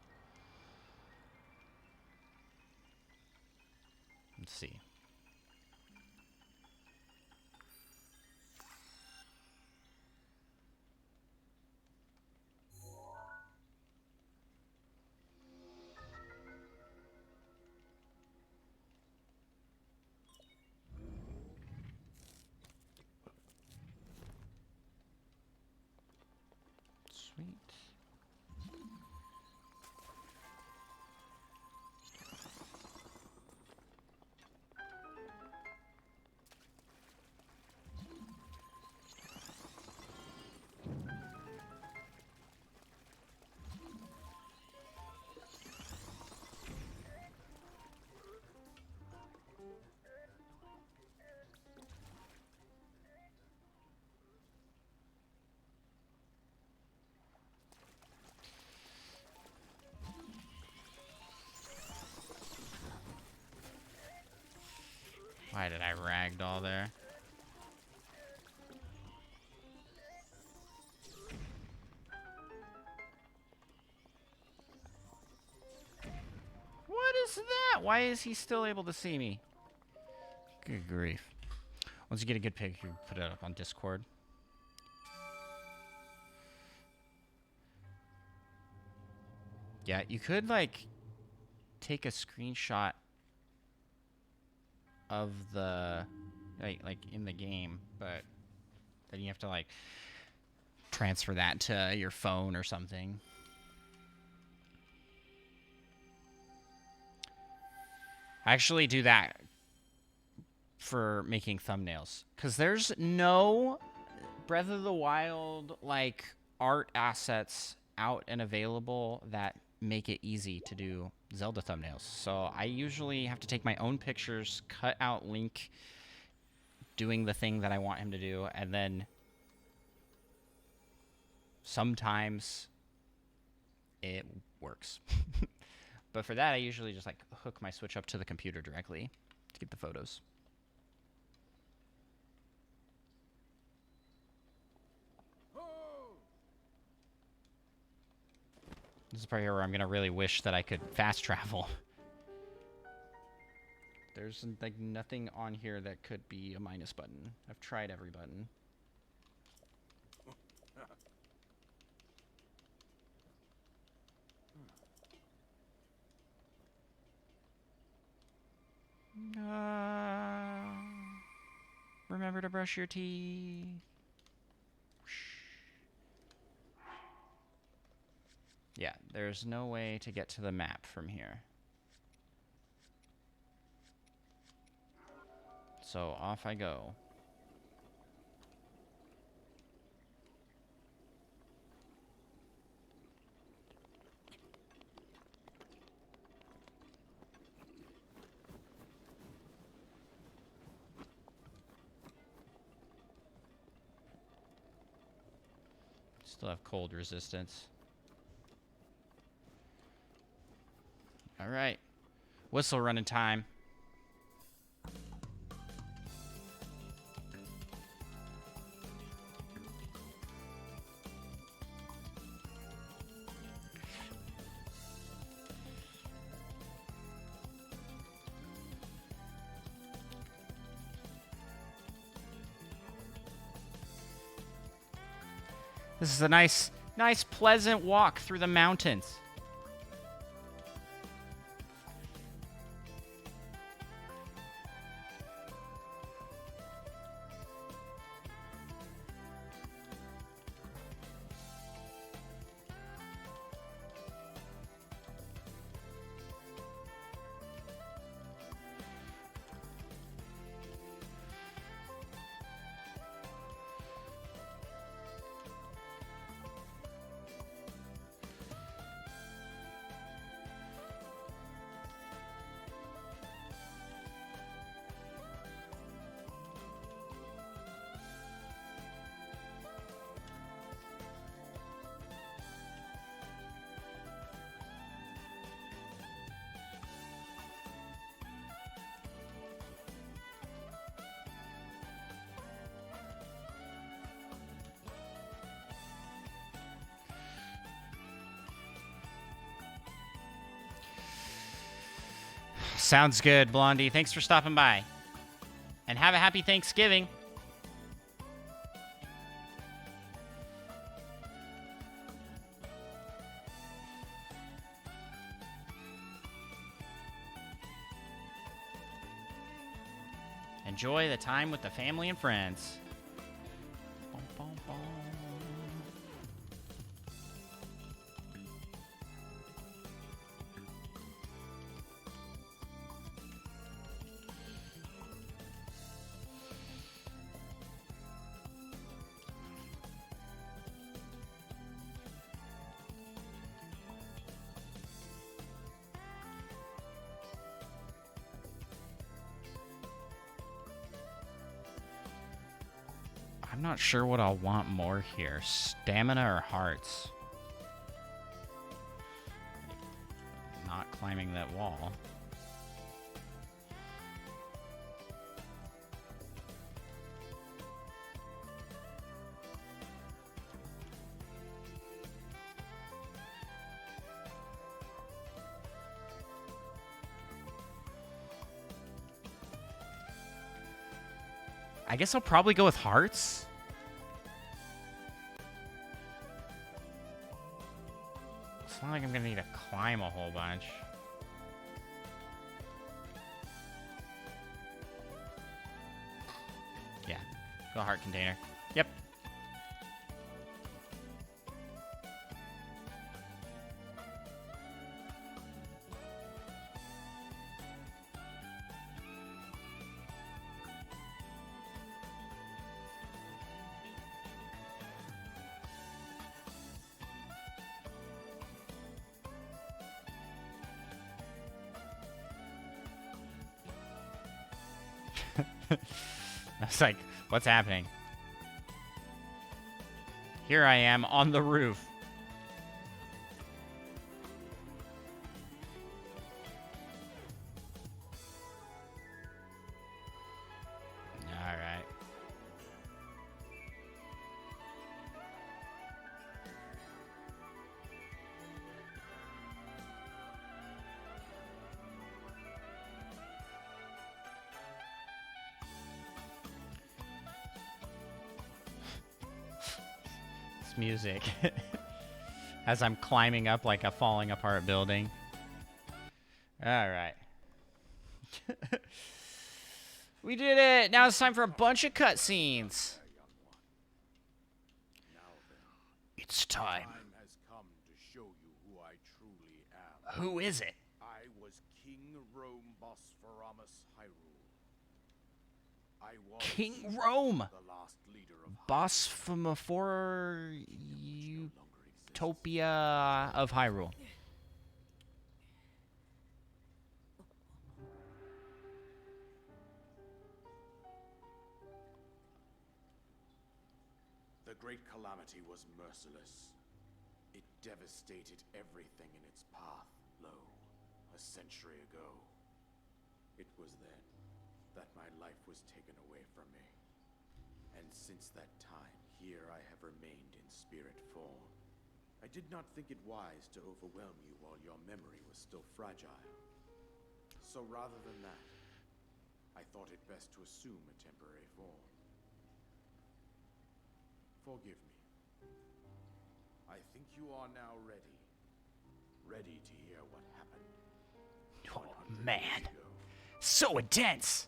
let's see. Sweet. Why did I ragdoll there? What is that? Why is he still able to see me? Good grief. Once you get a good pic, you put it up on Discord. Yeah, you could, like, take a screenshot of the, like in the game, but then you have to, like, transfer that to your phone or something. I actually do that for making thumbnails, because there's no Breath of the Wild, like, art assets out and available that make it easy to do Zelda thumbnails. So I usually have to take my own pictures, cut out Link doing the thing that I want him to do, and then sometimes it works. But for that, I usually just, like, hook my Switch up to the computer directly to get the photos. This is probably where I'm gonna really wish that I could fast travel. There's, like, nothing on here that could be a minus button. I've tried every button. Remember to brush your teeth. Yeah, there's no way to get to the map from here. So off I go. Still have cold resistance. All right. Whistle running time. This is a nice, pleasant walk through the mountains. Sounds good, Blondie. Thanks for stopping by. And have a happy Thanksgiving. Enjoy the time with the family and friends. Bum, bum, bum. I'm not sure what I'll want more here. Stamina or hearts? Not climbing that wall. I guess I'll probably go with hearts. It's not like I'm gonna need to climb a whole bunch. Yeah, go heart container. Yep. I was like, what's happening? Here I am on the roof. All right. Music as I'm climbing up like a falling apart building. All right. We did it. Now it's time for a bunch of cutscenes. It's time. Time has come to show you who Who is it? I was King Rome Bosphorus Hyrule. I was King Rome. the last leader of Hyrule. Bosphorophore No longer exists. Utopia of Hyrule. The Great Calamity was merciless. It devastated everything in its path, lo, a century ago. It was then that my life was taken away from me. And since that time, here I have remained in spirit form. I did not think it wise to overwhelm you while your memory was still fragile. So rather than that, I thought it best to assume a temporary form. Forgive me. I think you are now ready. Ready to hear what happened. Oh, 100 man. years ago. So intense.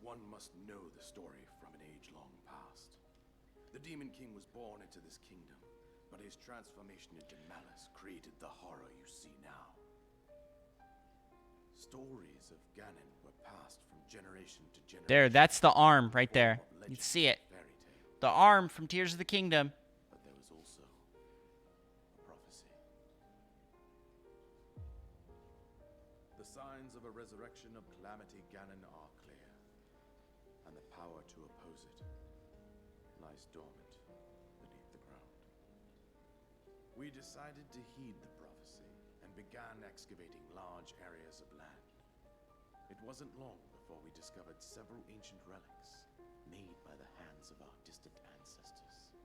One must know the story from an age long past. The Demon King was born into this kingdom, but his transformation into malice created the horror you see now. Stories of Ganon were passed from generation to generation. There, that's the arm right there. Form of You legend see it. and fairy tale. The arm from Tears of the Kingdom. But there was also a prophecy. The signs of a resurrection of Calamity Ganon are clear, and the power to oppose it lies dormant beneath the ground. We decided to heed the prophecy and began excavating large areas of land. It wasn't long before we discovered several ancient relics made by the hands of our distant ancestors.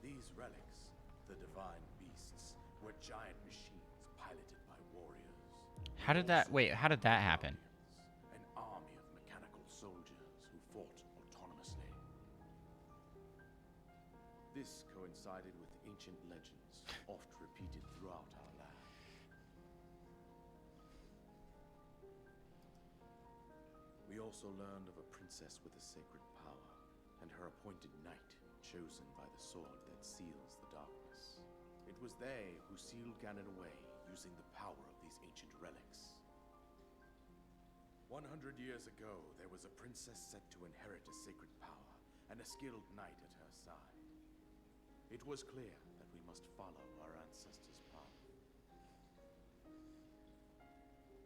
These relics, the divine beasts, were giant machines piloted by warriors. How did that happen? An army of mechanical soldiers who fought autonomously. This coincided with ancient legends, oft repeated throughout our land. We also learned of a princess with a sacred power, and her appointed knight, chosen by the sword that seals the darkness. It was they who sealed Ganon away, using the power of these ancient relics. 100 years ago, there was a princess set to inherit a sacred power, and a skilled knight at her side. It was clear that we must follow our ancestors' path.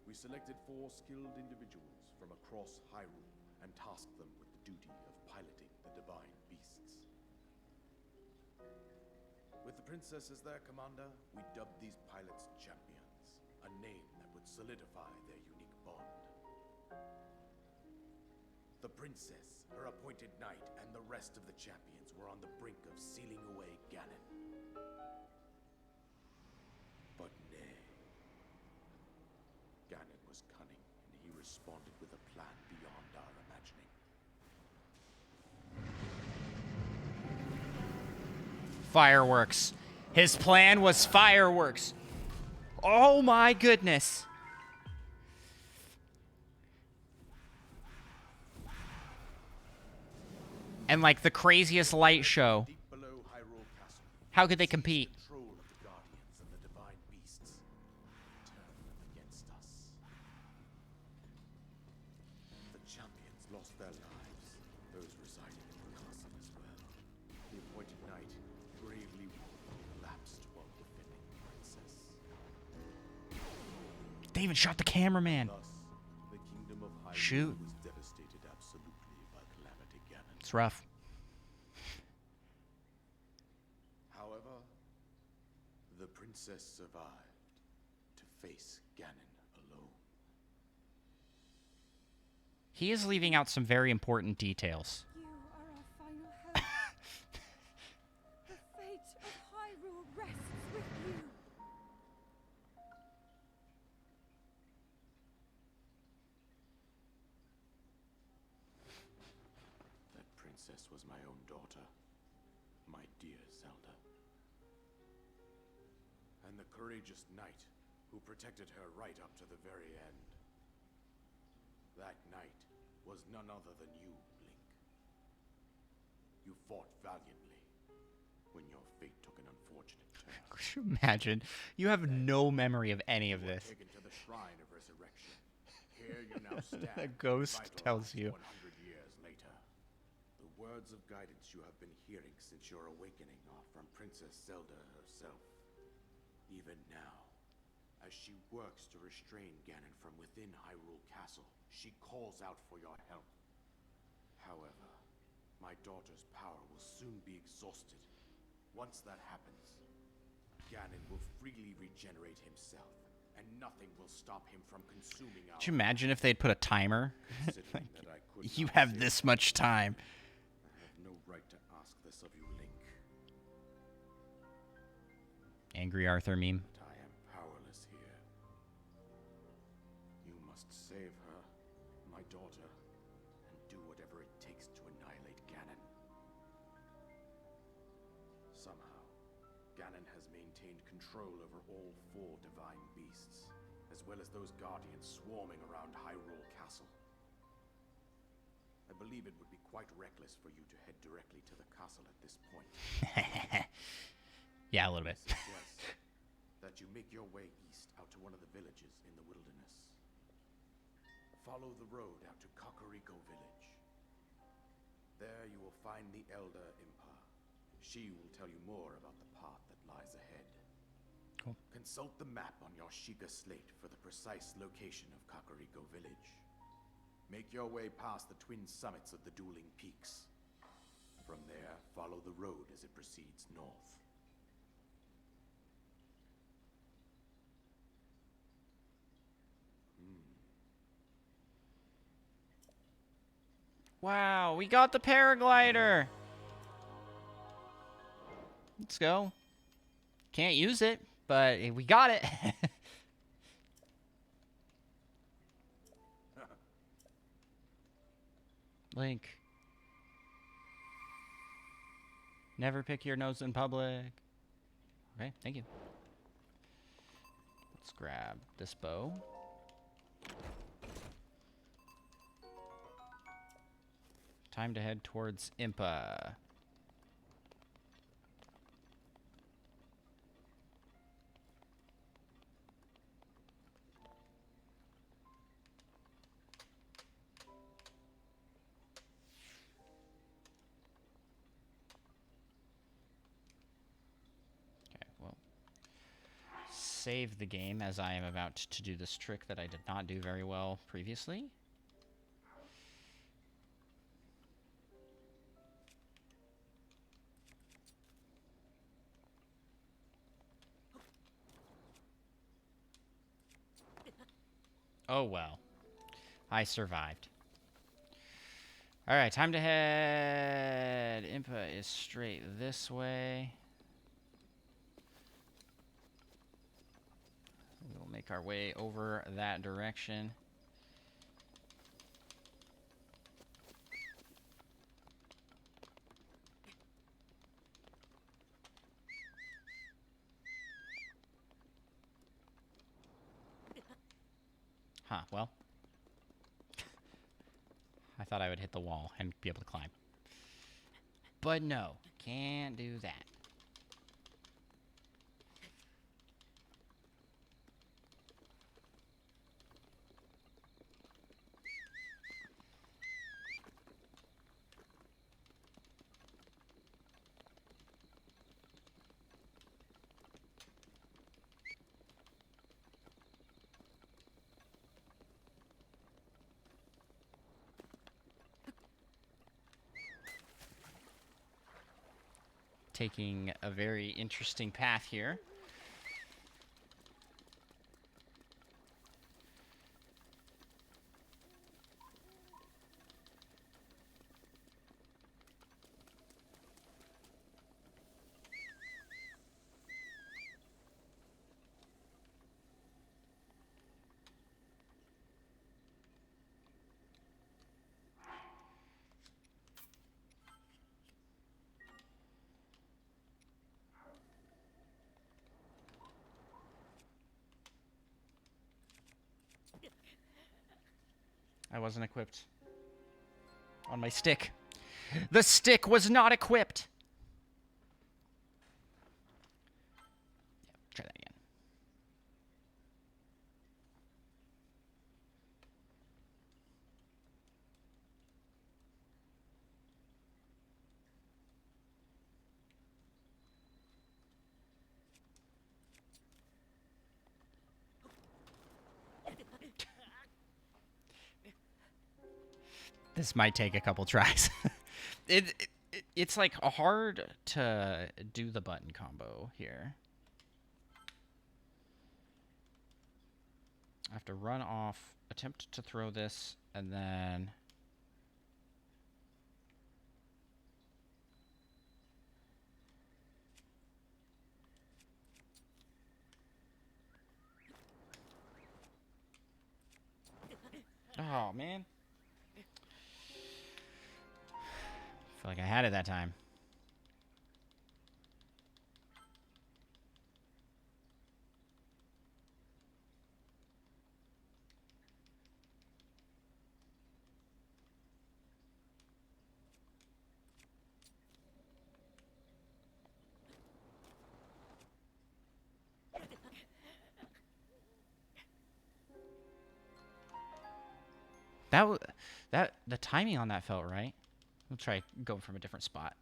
We selected 4 skilled individuals from across Hyrule and tasked them with the duty of piloting the divine beasts. With the princess as their commander, we dubbed these pilots champions, a name that would solidify their unique bond. The princess, her appointed knight, and the rest of the champions were on the brink of sealing away Ganon. But nay. Ganon was cunning, and he responded with a plan beyond our imagining. Fireworks. His plan was fireworks. Oh my goodness. And like the craziest light show. Deep below Hyrule Castle, How could they compete? control of the Guardians and the divine beasts. Turn them against us. The champions lost their lives, those residing in the castle as well. The appointed knight bravely collapsed while defending the princess. They even shot the cameraman. Thus, the kingdom of Hyrule Shoot. was devastated absolutely by Calamity Ganon. It's rough. However, the princess survived to face Ganon alone. He is leaving out some very important details. You are our final hope. The fate of Hyrule rests with you. That princess was my own daughter, my dear Zelda. And the courageous knight who protected her right up to the very end. That knight was none other than you, Link. fought valiantly when your fate took an unfortunate turn. Could you imagine? You have no memory of any of this. Taken to the shrine of resurrection. Here you now stand. The ghost tells you. 100 years later. The words of guidance you have been hearing since your awakening are from Princess Zelda herself. Even now, as she works to restrain Ganon from within Hyrule Castle, she calls out for your help. However, my daughter's power will soon be exhausted. Once that happens, Ganon will freely regenerate himself, and nothing will stop him from consuming our... Could you imagine if they'd put a timer? Considering that I could You not have save this her, much time. I have no right to ask this of you, Link. Angry Arthur meme. But I am powerless here. You must save her, my daughter, and do whatever it takes to annihilate Ganon. Somehow, Ganon has maintained control over all 4 divine beasts, as well as those guardians swarming around Hyrule Castle. I believe it would be quite reckless for you to head directly to the castle at this point. Yeah, a little bit. I suggest that you make your way east out to one of the villages in the wilderness. Follow the road out to Kakariko Village. There you will find the Elder Impa. She will tell you more about the path that lies ahead. Cool. Consult the map on your Sheikah slate for the precise location of Kakariko Village. Make your way past the twin summits of the dueling peaks. From there, follow the road as it proceeds north. Wow, we got the paraglider. Let's go. Can't use it, but we got it. Link. Never pick your nose in public. Okay, thank you. Let's grab this bow. Time to head towards Impa. Okay, well, save the game as I am about to do this trick that I did not do very well previously. Oh well. I survived. Alright, time to head. Impa is straight this way. We'll make our way over that direction. Huh, well. I thought I would hit the wall and be able to climb. But no, can't do that. Taking a very interesting path here. I wasn't equipped on my stick. The stick was not equipped. Try that again. This might take a couple tries. It's like hard to do the button combo here. I have to run off, attempt to throw this, and then... Oh, man. I feel like I had it that time. The timing on that felt right. We'll try going from a different spot.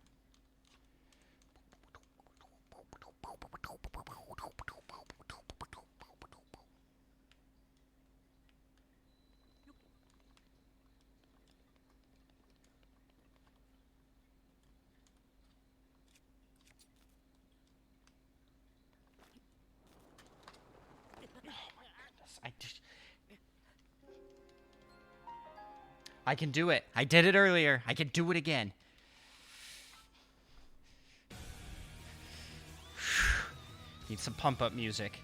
I can do it. I did it earlier. I can do it again. Need some pump-up music.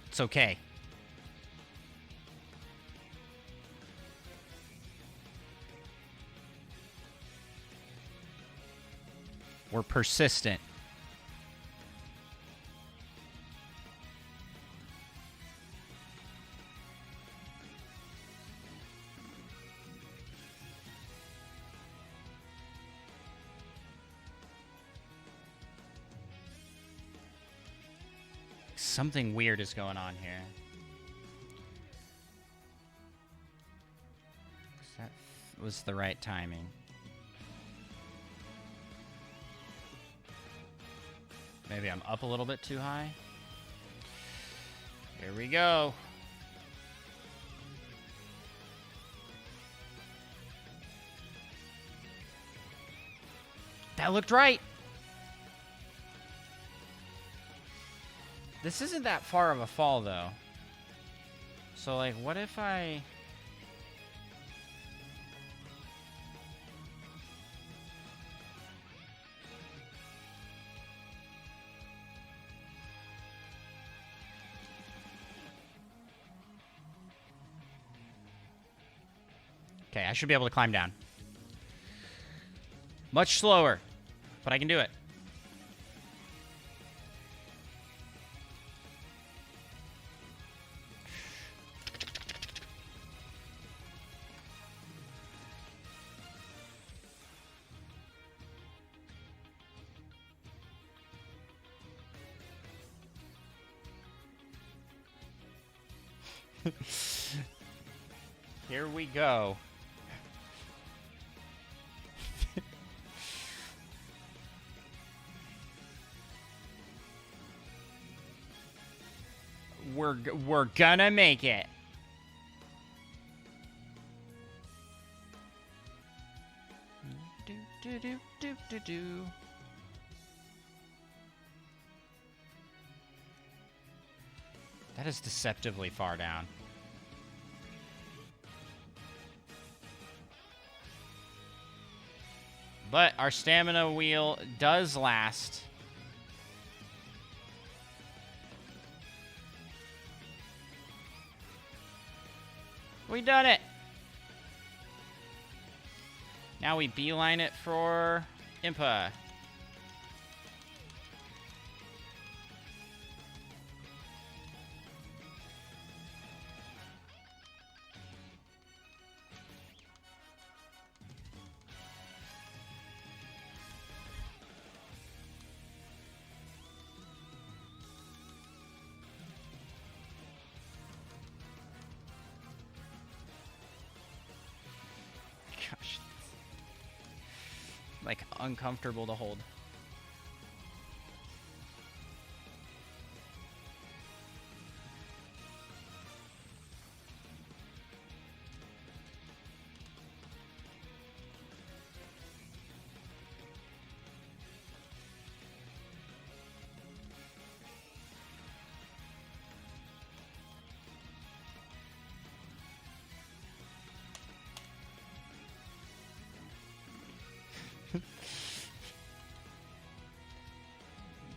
It's okay. We're persistent. Something weird is going on here. That was the right timing. Maybe I'm up a little bit too high. Here we go. That looked right. This isn't that far of a fall, though. So, like, what if I... Okay, I should be able to climb down. Much slower, but I can do it. Here we go. We're gonna make it. Do. That is deceptively far down. But our stamina wheel does last. We done it. Now we beeline it for Impa. Gosh. Like, uncomfortable to hold.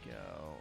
Go.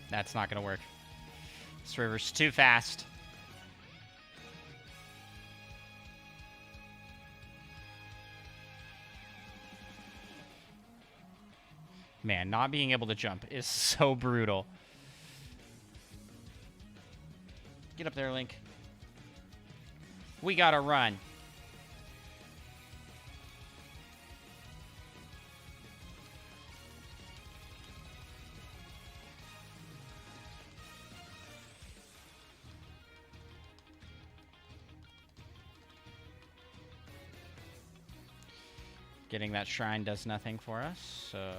That's not gonna work. This river's too fast. Man, not being able to jump is so brutal. Get up there, Link. We gotta run. Getting that shrine does nothing for us, so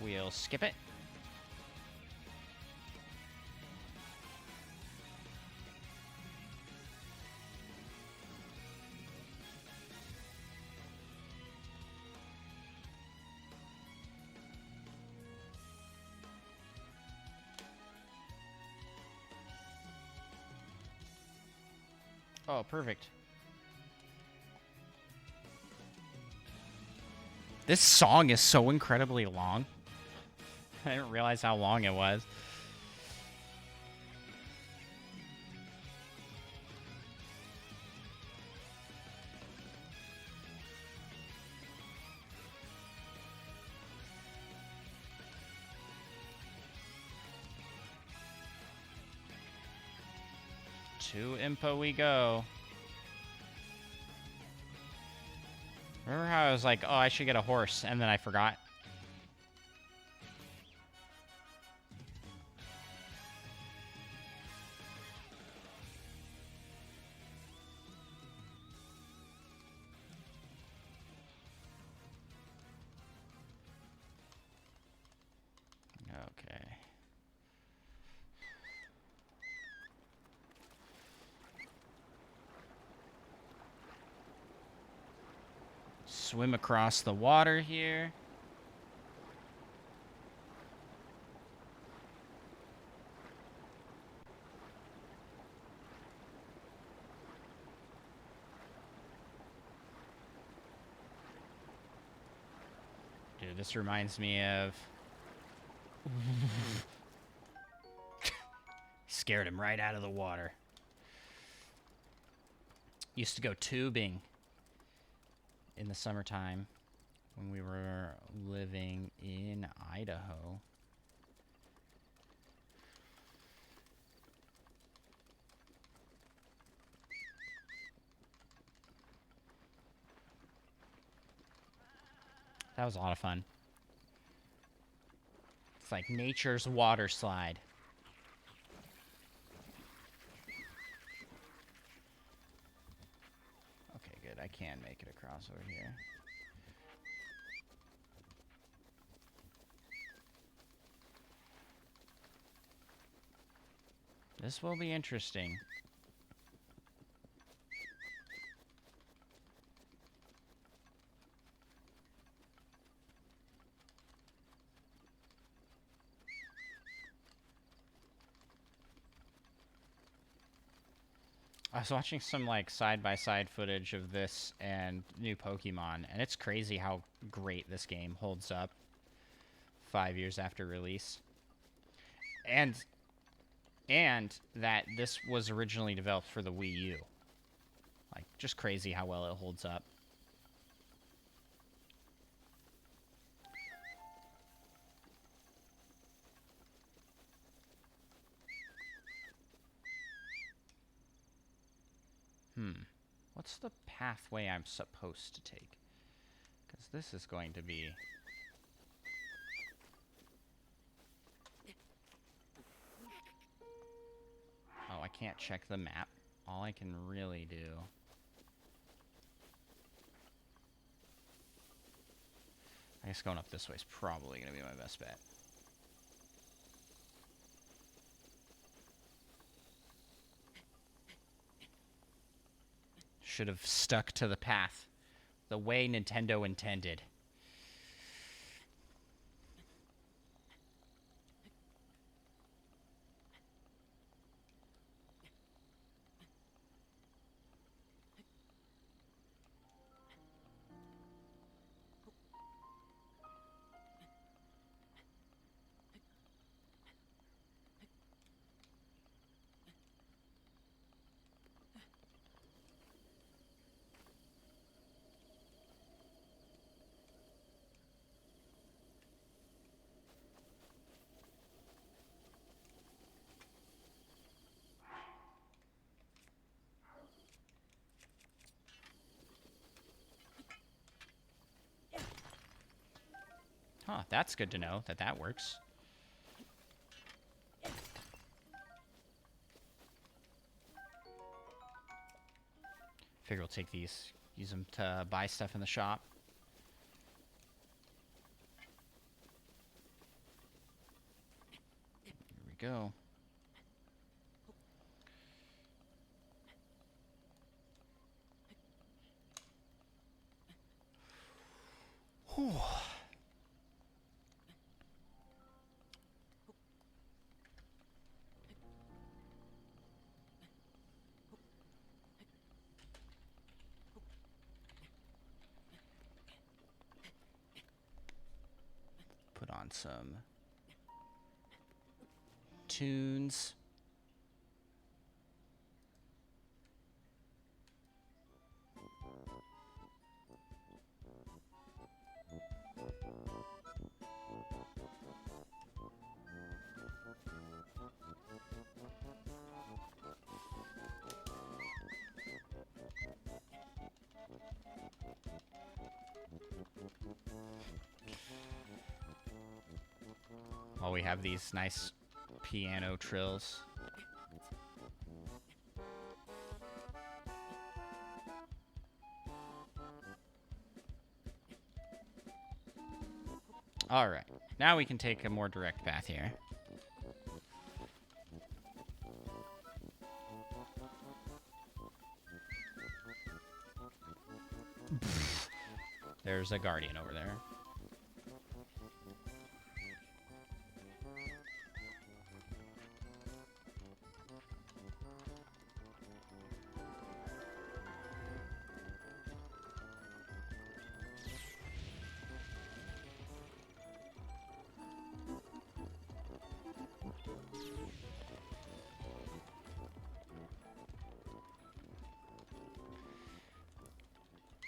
we'll skip it. Oh, perfect. This song is so incredibly long. I didn't realize how long it was. To Impa we go. Remember how I was like, oh, I should get a horse, and then I forgot? Okay. Swim across the water here. Dude, this reminds me of... Scared him right out of the water. Used to go tubing in the summertime when we were living in Idaho. That was a lot of fun. It's like nature's water slide. Okay, good. I can make it across over here. This will be interesting. I was watching some like side-by-side footage of this and new Pokemon, and it's crazy how great this game holds up 5 years after release. And that this was originally developed for the Wii U. Like, just crazy how well it holds up. What's the pathway I'm supposed to take? Because this is going to be... Oh, I can't check the map. All I can really do... I guess going up this way is probably going to be my best bet. Should have stuck to the path. The way Nintendo intended. Huh, that's good to know that that works. Figure we'll take these, use them to buy stuff in the shop. Here we go. Whew. Put on some tunes. While we have these nice piano trills. All right, now we can take a more direct path here. There's a guardian over there.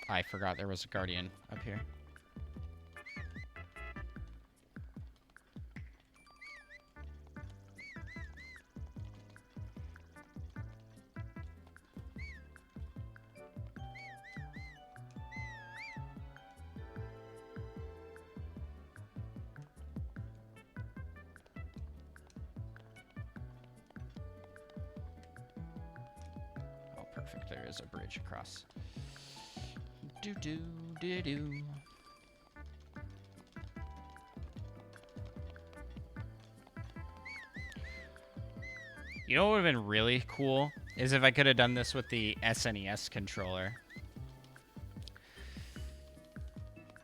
I forgot there was a guardian up here. Oh, perfect. There is a bridge across. Do-do-do-do. You know what would have been really cool is if I could have done this with the SNES controller.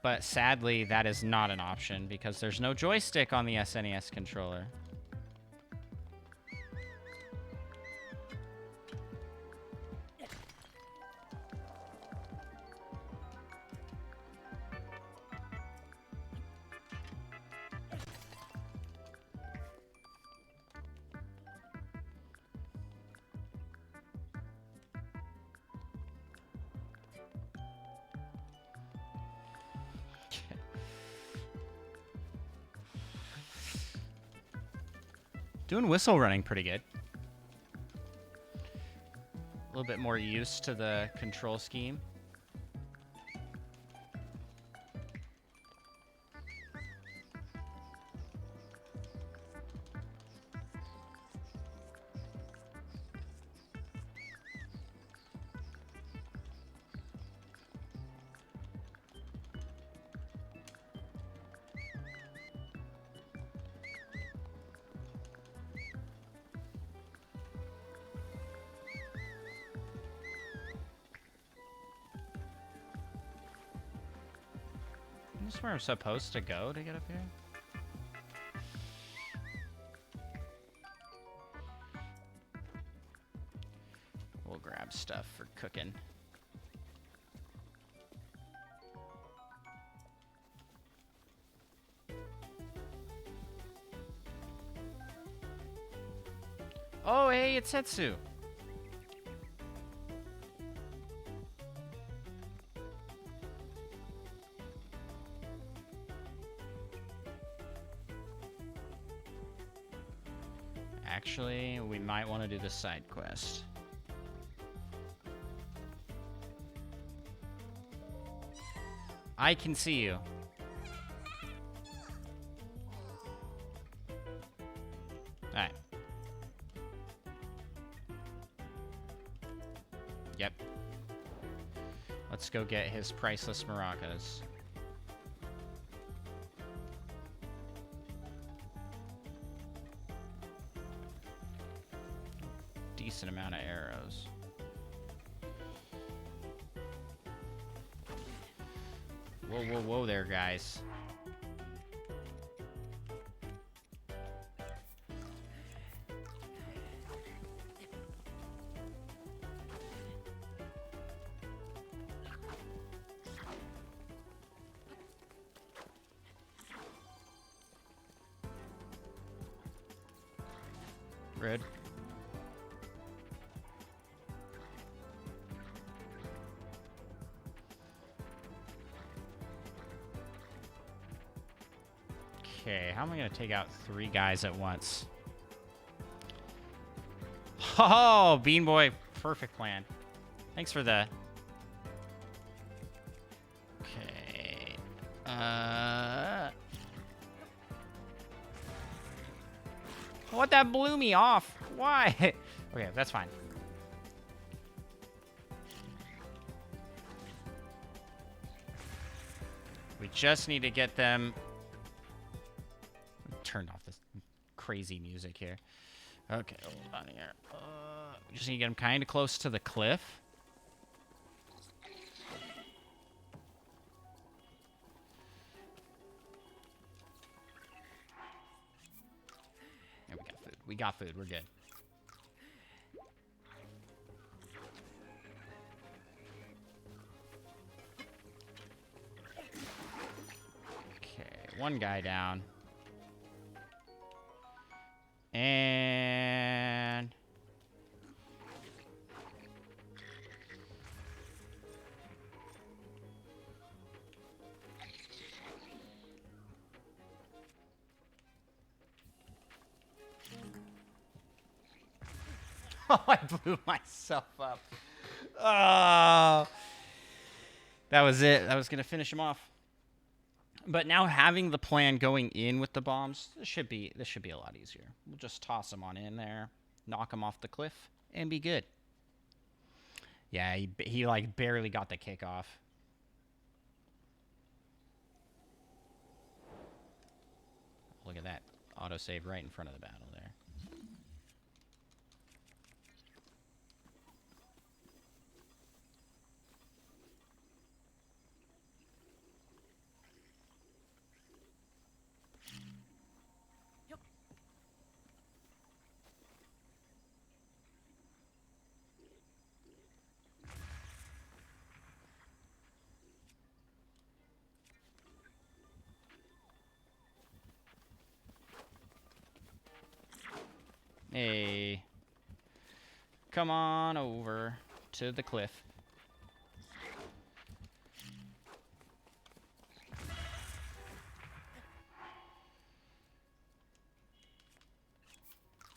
But sadly, that is not an option because there's no joystick on the SNES controller. Doing whistle running pretty good. A little bit more used to the control scheme. Is this where I'm supposed to go to get up here? We'll grab stuff for cooking. Oh, hey, it's Setsu. Actually, we might want to do the side quest. I can see you. Alright. Yep. Let's go get his priceless maracas. Decent amount of arrows. Whoa, whoa, whoa there, guys. Red. Okay, how am I going to take out 3 guys at once? Oh, Bean Boy, perfect plan. Thanks for the... Okay. What, that blew me off? Why? Okay, that's fine. We just need to get them... Turned off this crazy music here. Okay, hold on here. We just need to get them kind of close to the cliff. Yeah, we got food. We got food. We're good. Okay, one guy down. And... Oh, I blew myself up. Oh. That was it. I was going to finish him off. But now having the plan going in with the bombs, this should be a lot easier. We'll just toss them on in there, knock them off the cliff, and be good. Yeah, he like barely got the kick off. Look at that. Autosave right in front of the battle there. Hey. Come on over to the cliff.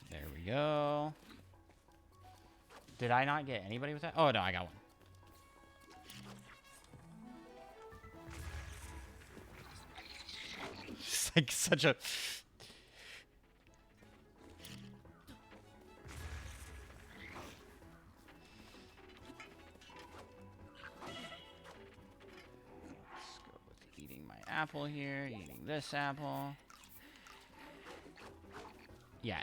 There we go. Did I not get anybody with that? Oh, no, I got one. It's like such a... Let's go with eating my apple here, eating this apple. Yeah.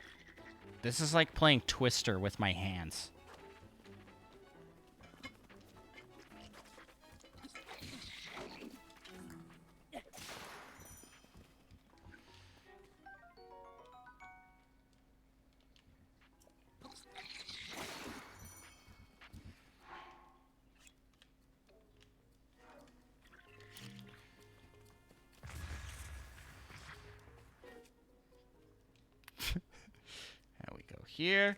This is like playing Twister with my hands. There we go here.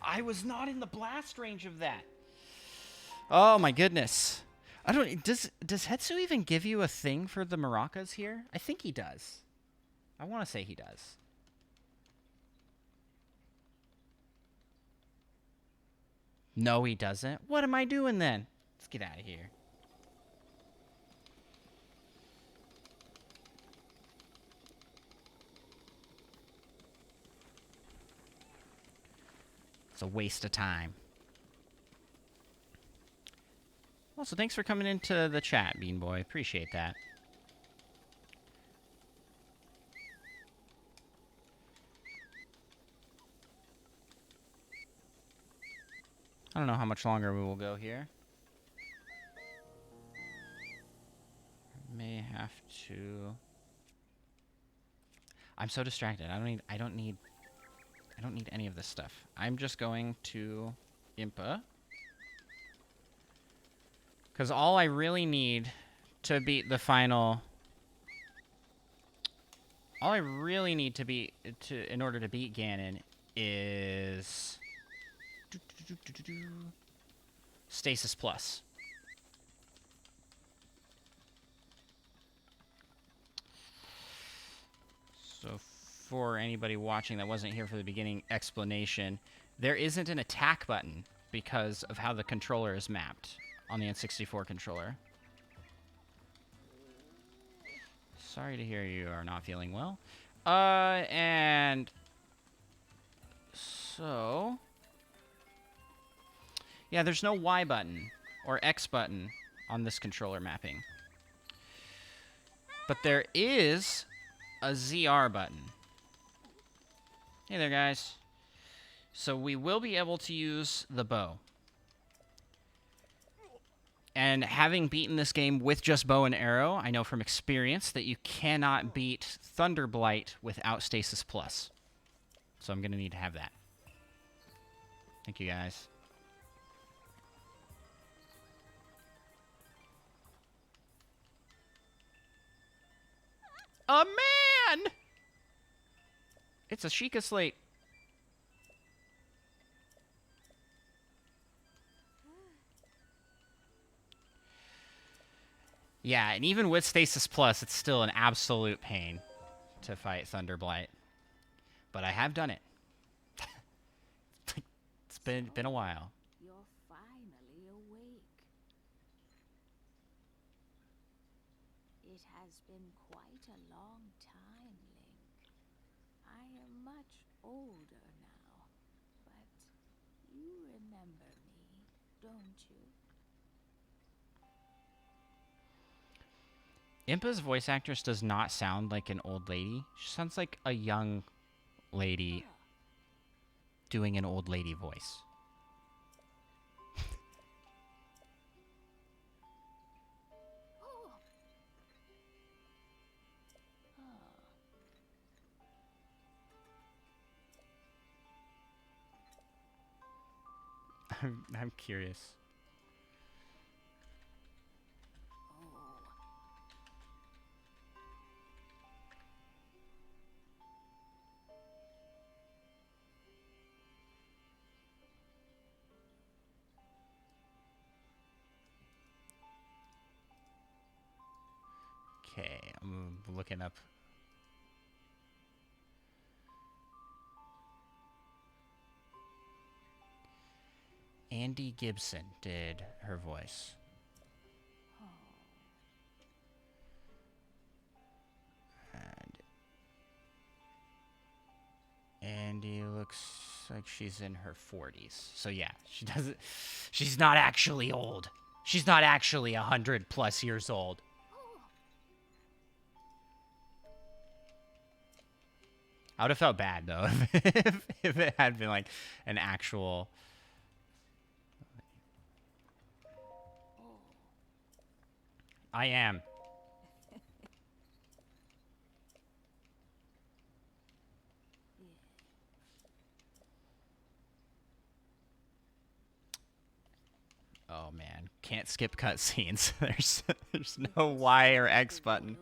I was not in the blast range of that. Oh my goodness. I don't... Does Hetsu even give you a thing for the maracas here? I think he does. I want to say he does. No, he doesn't. What am I doing then? Let's get out of here. It's a waste of time. Also, thanks for coming into the chat, Bean Boy. Appreciate that. I don't know how much longer we will go here. May have to... I'm so distracted. I don't need any of this stuff. I'm just going to Impa. Because all I really need to beat the final... All I really need to beat... in order to beat Ganon is... Stasis Plus. So for anybody watching that wasn't here for the beginning explanation, there isn't an attack button because of how the controller is mapped on the N64 controller. Sorry to hear you are not feeling well. And so... Yeah, there's no Y button or X button on this controller mapping. But there is a ZR button. Hey there, guys. So we will be able to use the bow. And having beaten this game with just bow and arrow, I know from experience that you cannot beat Thunderblight without Stasis Plus. So I'm going to need to have that. Thank you, guys. A man! It's a Sheikah Slate. Yeah, and even with Stasis Plus, it's still an absolute pain to fight Thunderblight. But I have done it. It's been a while. You're finally awake. It has been quite a long time, Link. I am much older now, but you remember me, don't you? Impa's voice actress does not sound like an old lady. She sounds like a young lady doing an old lady voice. I'm curious. Okay, I'm looking up. Andy Gibson did her voice. And Andy looks like she's in her 40s. So yeah, she doesn't. She's not actually old. She's not actually 100+ years old. I would have felt bad though if it had been like an actual. I am. Oh man, can't skip cutscenes. There's no Y or X button,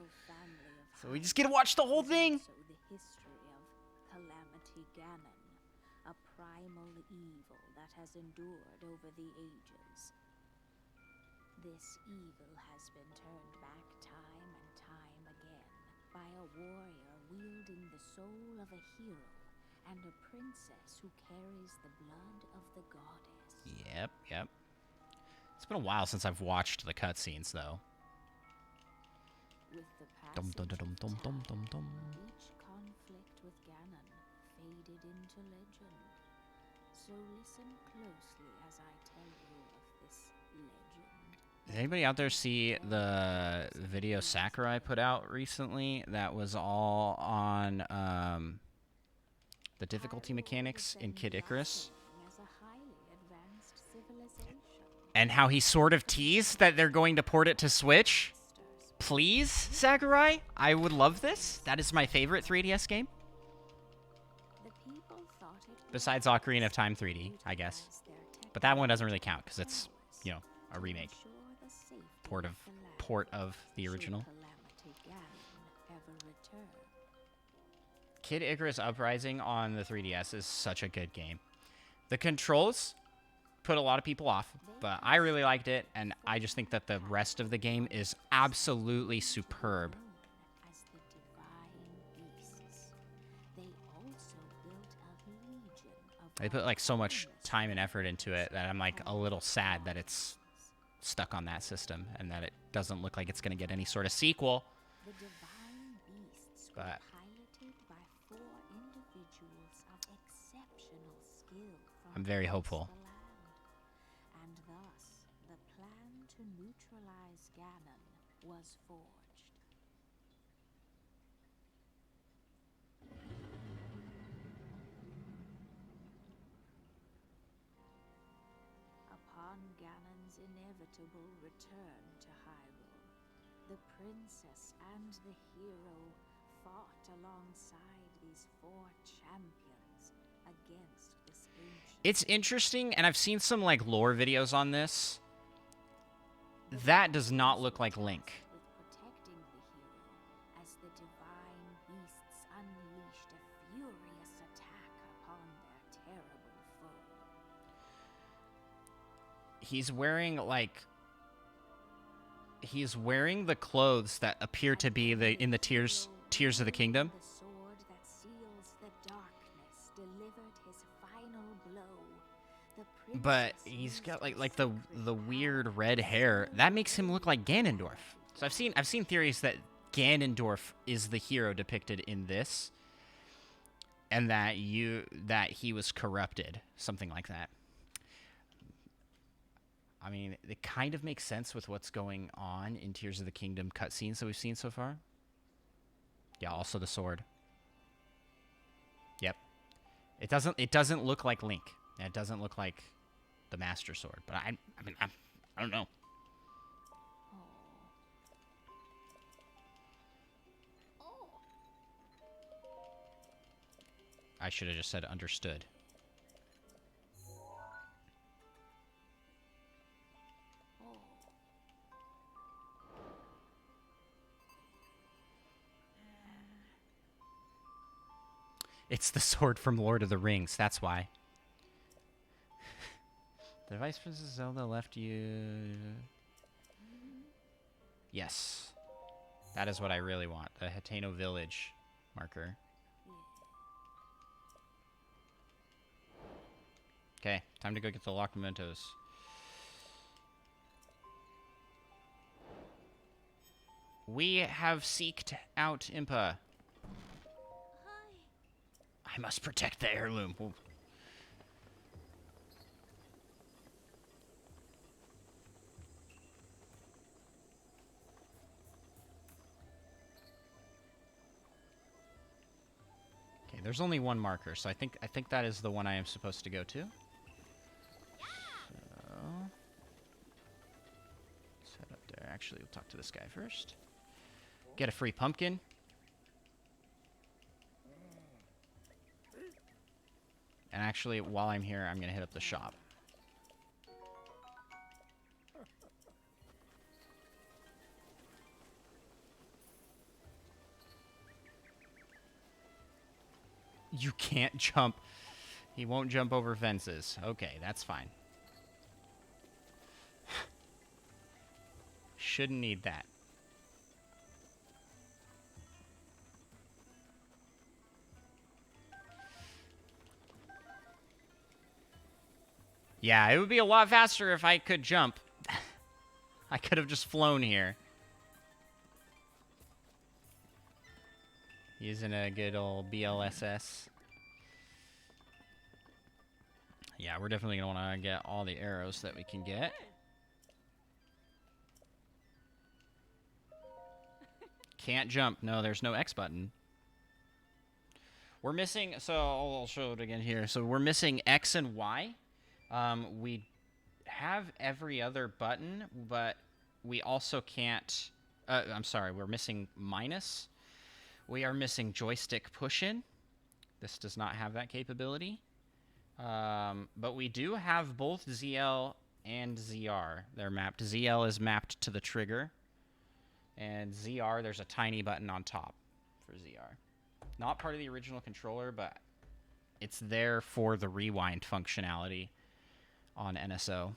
so we just get to watch the whole thing. Also the history of Calamity Ganon, a primal evil that has endured over the ages. This evil has been turned back time and time again by a warrior wielding the soul of a hero and a princess who carries the blood of the goddess. Yep. It's been a while since I've watched the cutscenes, though. With the Dum passage dum dum of dum dum time, dum dum. each conflict with Ganon faded into legend. So listen closely as I tell you of this legend. Did anybody out there see the video Sakurai put out recently? That was all on the difficulty mechanics in Kid Icarus. As a highly advanced civilization. And how he sort of teased that they're going to port it to Switch. Please, Sakurai? I would love this. That is my favorite 3DS game. Besides Ocarina of Time 3D, I guess. But that one doesn't really count because it's, you know, a remake. Port of the original. Kid Icarus Uprising on the 3DS is such a good game. The controls put a lot of people off, but I really liked it, and I just think that the rest of the game is absolutely superb. They put like so much time and effort into it that I'm like a little sad that it's stuck on that system and that it doesn't look like it's going to get any sort of sequel. But I'm very hopeful. And thus, the plan to neutralize Ganon was forged. Upon Ganon's inevitable return to Hyrule, the princess and the hero fought alongside these 4 champions against this ancient... It's interesting, and I've seen some like lore videos on this. That does not look like Link. ...with protecting the hero as the divine beasts unleashed a furious attack upon their terrible foe. He's wearing like... He's wearing the clothes that appear to be in the Tears of the Kingdom. The sword that seals the darkness delivered his final blow. The But he's got like the weird red hair. That makes him look like Ganondorf. So I've seen theories that Ganondorf is the hero depicted in this, and that he was corrupted, something like that. I mean, it kind of makes sense with what's going on in Tears of the Kingdom cutscenes that we've seen so far. Yeah, also the sword. Yep. It doesn't look like Link. It doesn't look like the Master Sword. But I don't know. I should have just said understood. It's the sword from Lord of the Rings, that's why. The Vice Princess Zelda left you... Yes. That is what I really want. The Hateno Village marker. Okay, time to go get the locked mementos. We have seeked out Impa. I must protect the heirloom. Ooh. Okay, there's only one marker, so I think that is the one I am supposed to go to. So let's head up there. Actually, we'll talk to this guy first. Get a free pumpkin. And actually, while I'm here, I'm going to hit up the shop. You can't jump. He won't jump over fences. Okay, that's fine. Shouldn't need that. Yeah, it would be a lot faster if I could jump. I could have just flown here. Using a good old BLSS. Yeah, we're definitely going to want to get all the arrows that we can get. Can't jump. No, there's no X button. We're missing, so I'll show it again here. So we're missing X and Y. We have every other button, but we also can't... I'm sorry, we're missing minus. We are missing joystick push-in. This does not have that capability. But we do have both ZL and ZR. They're mapped. ZL is mapped to the trigger. And ZR, there's a tiny button on top for ZR. Not part of the original controller, but it's there for the rewind functionality on NSO.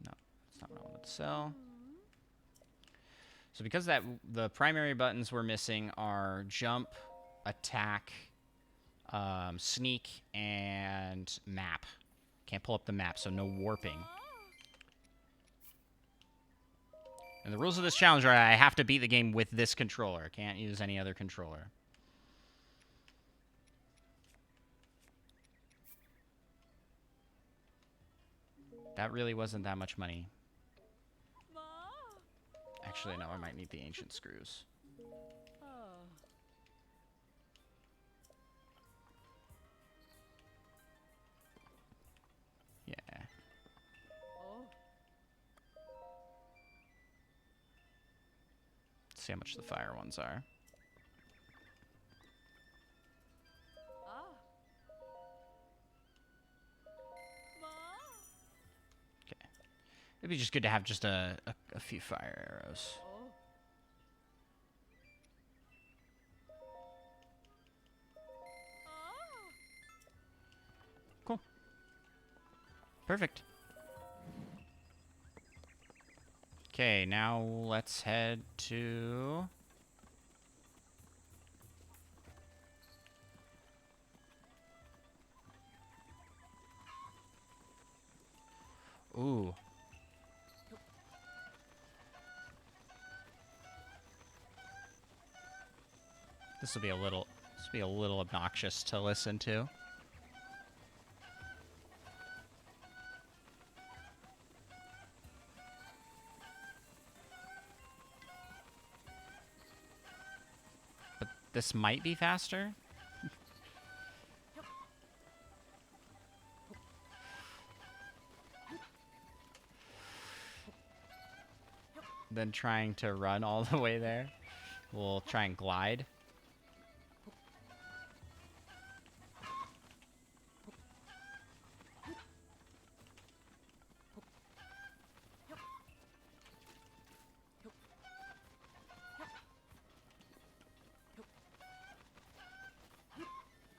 No, that's not what I wanted to sell. So because that the primary buttons we're missing are jump, attack, sneak, and map. Can't pull up the map, so no warping. And the rules of this challenge are I have to beat the game with this controller. Can't use any other controller. That really wasn't that much money. Actually, no, I might need the ancient screws. Yeah. Let's see how much the fire ones are. Okay. It'd be just good to have just a few fire arrows. Cool. Perfect. Okay, now let's head to... Ooh. This will be a little obnoxious to listen to. But this might be faster. Than trying to run all the way there. We'll try and glide.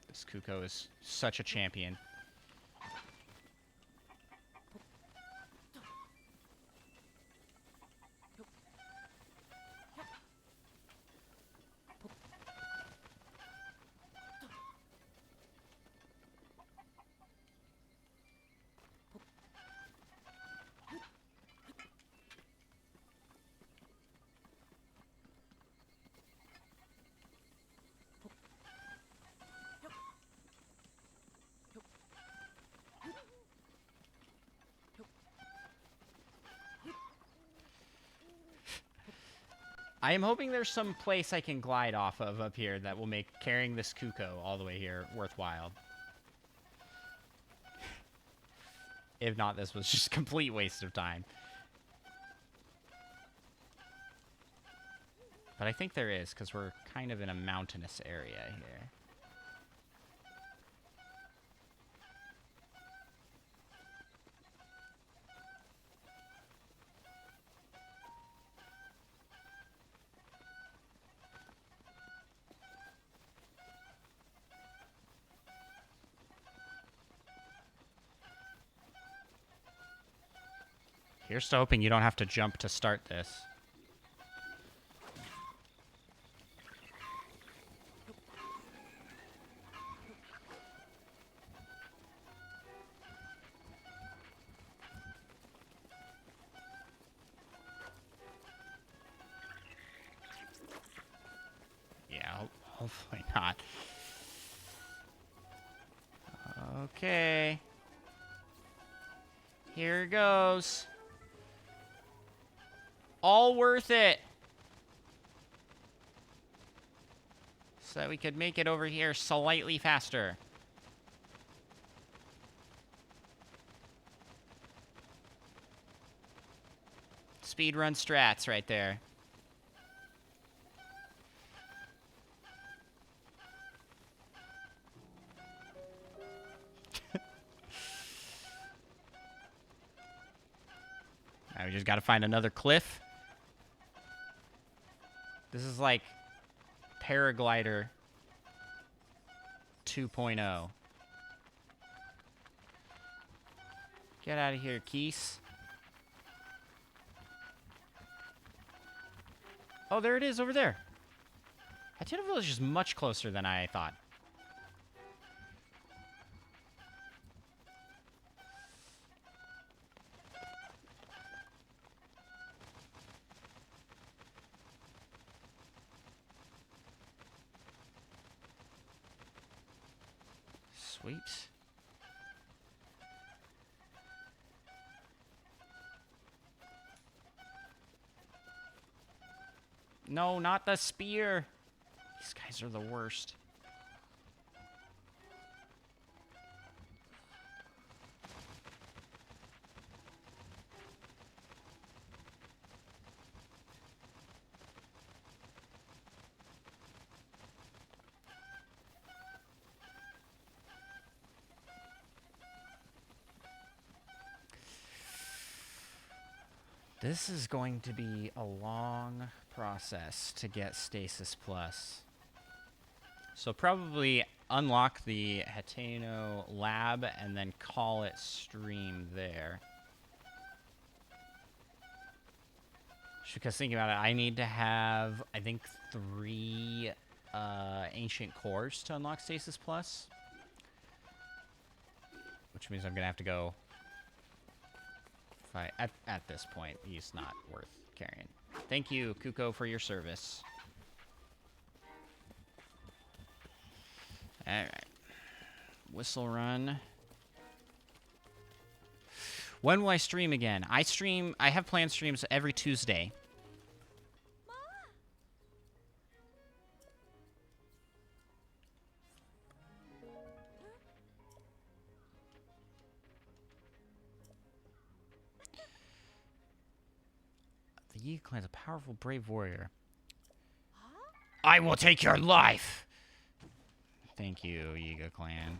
This Kuko is such a champion. I am hoping there's some place I can glide off of up here that will make carrying this Kuko all the way here worthwhile. If not, this was just a complete waste of time. But I think there is, because we're kind of in a mountainous area here. Here's to hoping you don't have to jump to start this. Yeah, hopefully not. Okay. Here goes. All worth it. So that we could make it over here slightly faster. Speedrun strats right there. Now we just gotta find another cliff. This is like Paraglider 2.0. Get out of here, Keese. Oh, there it is over there. Hateno Village is much closer than I thought. Sweet. No, not the spear. These guys are the worst. This is going to be a long process to get Stasis Plus. So probably unlock the Hateno lab and then call it stream there. Because thinking about it, I need to have, I think, 3 ancient cores to unlock Stasis Plus. Which means I'm going to have to go... At this point, he's not worth carrying. Thank you, Kuko, for your service. Alright. Whistle run. When will I stream again? I have planned streams every Tuesday. The Yiga clan is a powerful, brave warrior. I will take your life! Thank you, Yiga clan.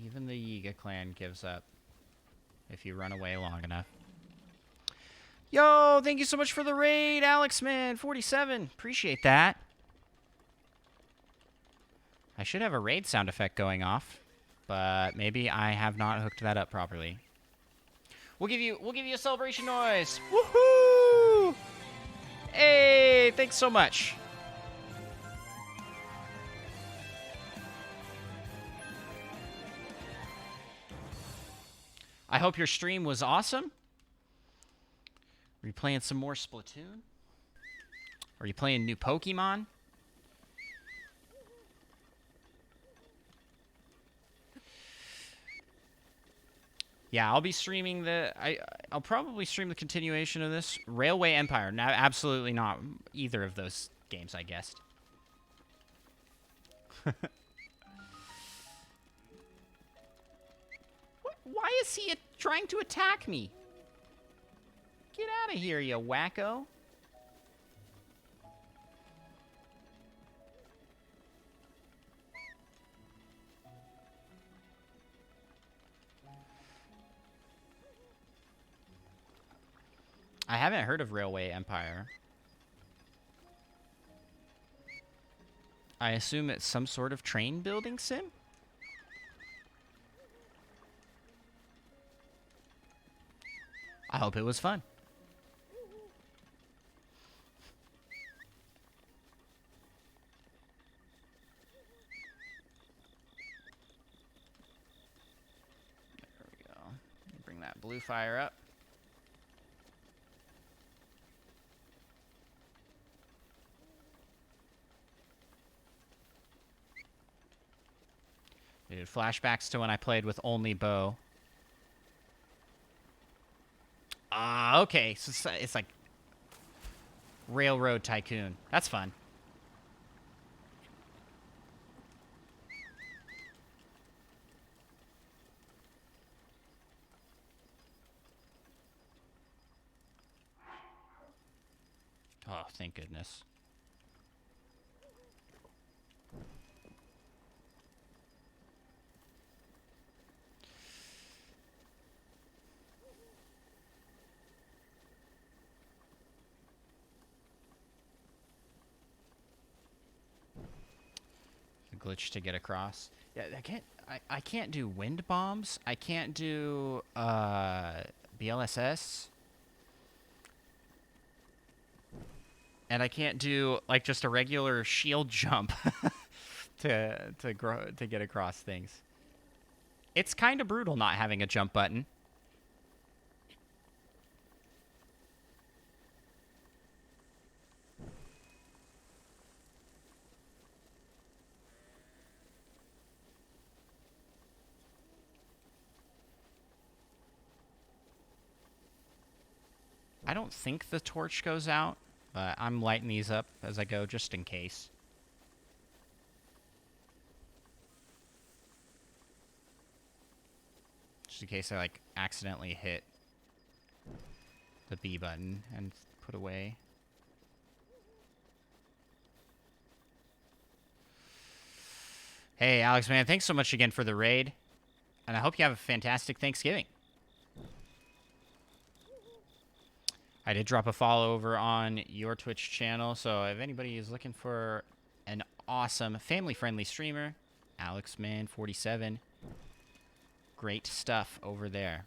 Even the Yiga clan gives up if you run away long enough. Yo, thank you so much for the raid, Alex, man. 47. Appreciate that. I should have a raid sound effect going off, but maybe I have not hooked that up properly. We'll give you a celebration noise. Woohoo! Hey, thanks so much. I hope your stream was awesome. Are you playing some more Splatoon? Are you playing new Pokemon? Yeah, I'll be streaming I'll probably stream the continuation of this. Railway Empire. Now, absolutely not either of those games, I guessed. Why is he trying to attack me? Get out of here, you wacko. I haven't heard of Railway Empire. I assume it's some sort of train building sim? I hope it was fun. There we go. Bring that blue fire up. Dude, flashbacks to when I played with only bow. Okay. So it's like Railroad Tycoon. That's fun. Oh, thank goodness. Glitch to get across. Yeah, I can't do wind bombs. I can't do BLSS. And I can't do like just a regular shield jump to get across things. It's kind of brutal not having a jump button. I don't think the torch goes out, but I'm lighting these up as I go just in case. Just in case I like accidentally hit the B button and put away. Hey, Alex, man, thanks so much again for the raid. And I hope you have a fantastic Thanksgiving. I did drop a follow over on your Twitch channel, so if anybody is looking for an awesome family-friendly streamer, AlexMan47, great stuff over there.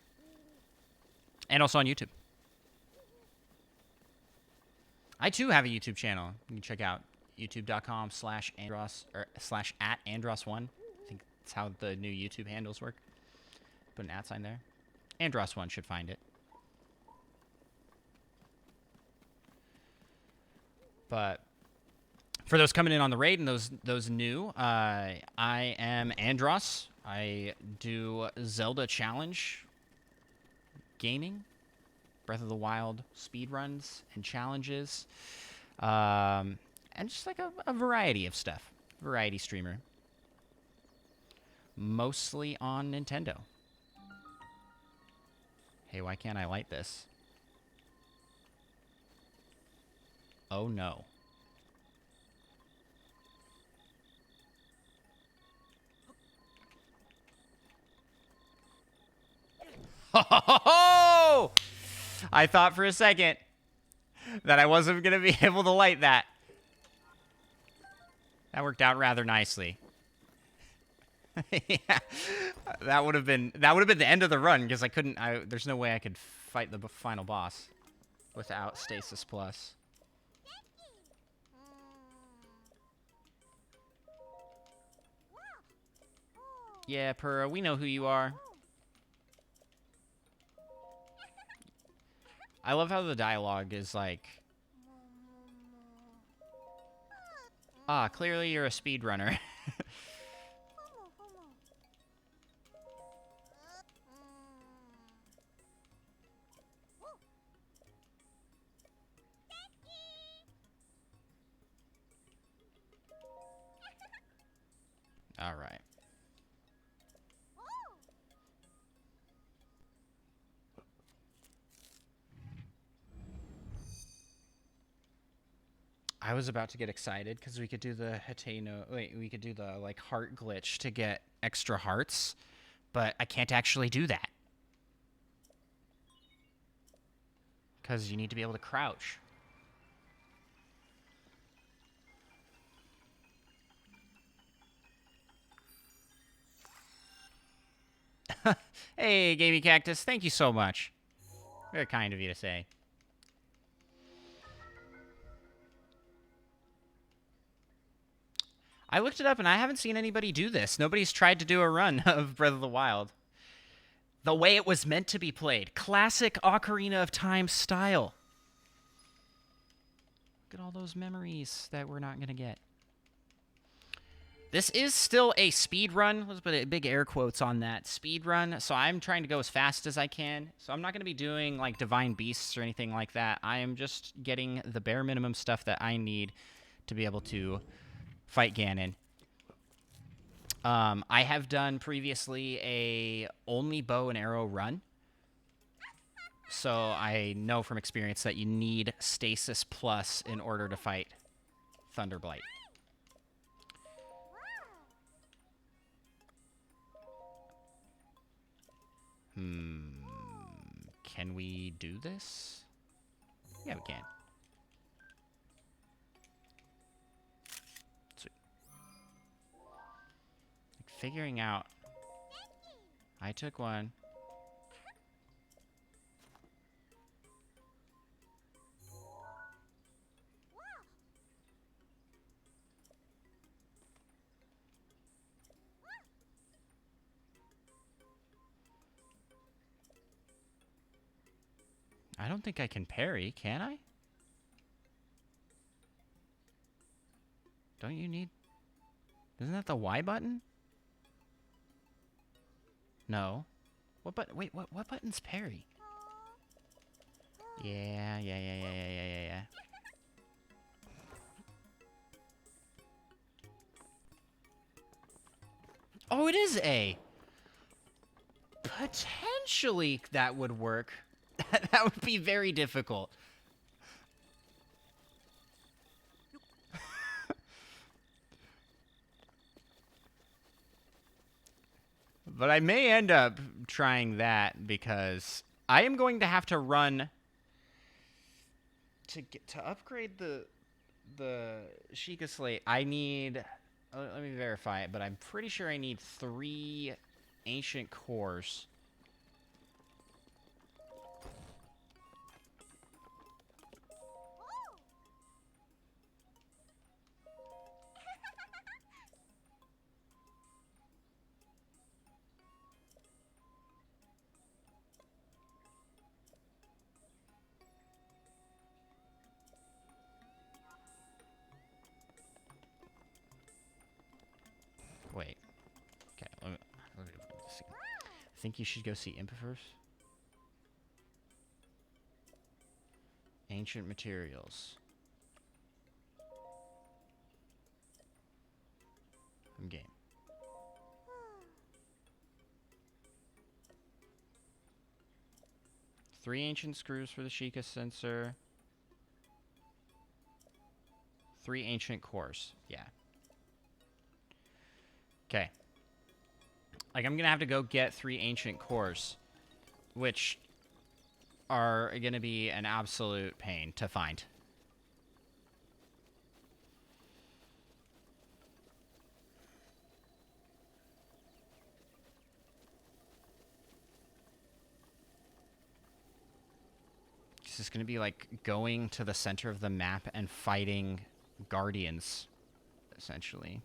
And also on YouTube. I too have a YouTube channel. You can check out youtube.com/Andros or /@Andros1. I think that's how the new YouTube handles work. Put an @ sign there. Andros1 should find it. But for those coming in on the raid and those new, I am Andros. I do Zelda challenge gaming, Breath of the Wild speedruns and challenges, and just like a variety of stuff. Variety streamer. Mostly on Nintendo. Hey, why can't I light this? Oh no. Oh! I thought for a second that I wasn't going to be able to light that. That worked out rather nicely. Yeah, that would have been the end of the run because I couldn't. There's no way I could fight the final boss without Stasis Plus. Yeah, Purra, we know who you are. I love how the dialogue is like, clearly you're a speedrunner. All right. I was about to get excited because we could do the Hateno. Wait, we could do the like heart glitch to get extra hearts, but I can't actually do that because you need to be able to crouch. Hey, Gamey Cactus, thank you so much. Very kind of you to say. I looked it up and I haven't seen anybody do this. Nobody's tried to do a run of Breath of the Wild the way it was meant to be played. Classic Ocarina of Time style. Look at all those memories that we're not going to get. This is still a speed run. Let's put big air quotes on that. Speed run. So I'm trying to go as fast as I can. So I'm not going to be doing like Divine Beasts or anything like that. I am just getting the bare minimum stuff that I need to be able to fight Ganon. I have done previously a only bow and arrow run. So I know from experience that you need Stasis Plus in order to fight Thunderblight. Can we do this? Yeah, we can. Sweet. Like figuring out. I took one. I don't think I can parry, can I? Don't you need... Isn't that the Y button? No. What button? Wait, what button's parry? Yeah. Oh, it is A. Potentially that would work. That would be very difficult. But I may end up trying that because I am going to have to run to upgrade the Sheikah Slate. I need, let me verify it, but I'm pretty sure I need 3 ancient cores. Wait. Okay, let me see. I think you should go see Impa first. Ancient materials. Game. Three ancient screws for the Sheikah sensor. 3 ancient cores. Yeah. Okay. Like, I'm gonna have to go get 3 ancient cores, which are gonna be an absolute pain to find. This is going to be like going to the center of the map and fighting guardians, essentially.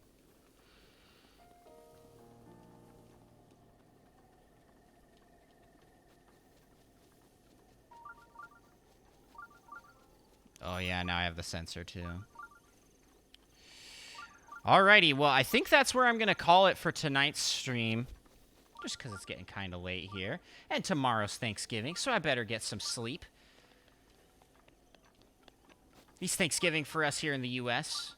Oh yeah, now I have the sensor too. Alrighty, well, I think that's where I'm going to call it for tonight's stream. Just because it's getting kind of late here. And tomorrow's Thanksgiving, so I better get some sleep. At least Thanksgiving for us here in the U.S.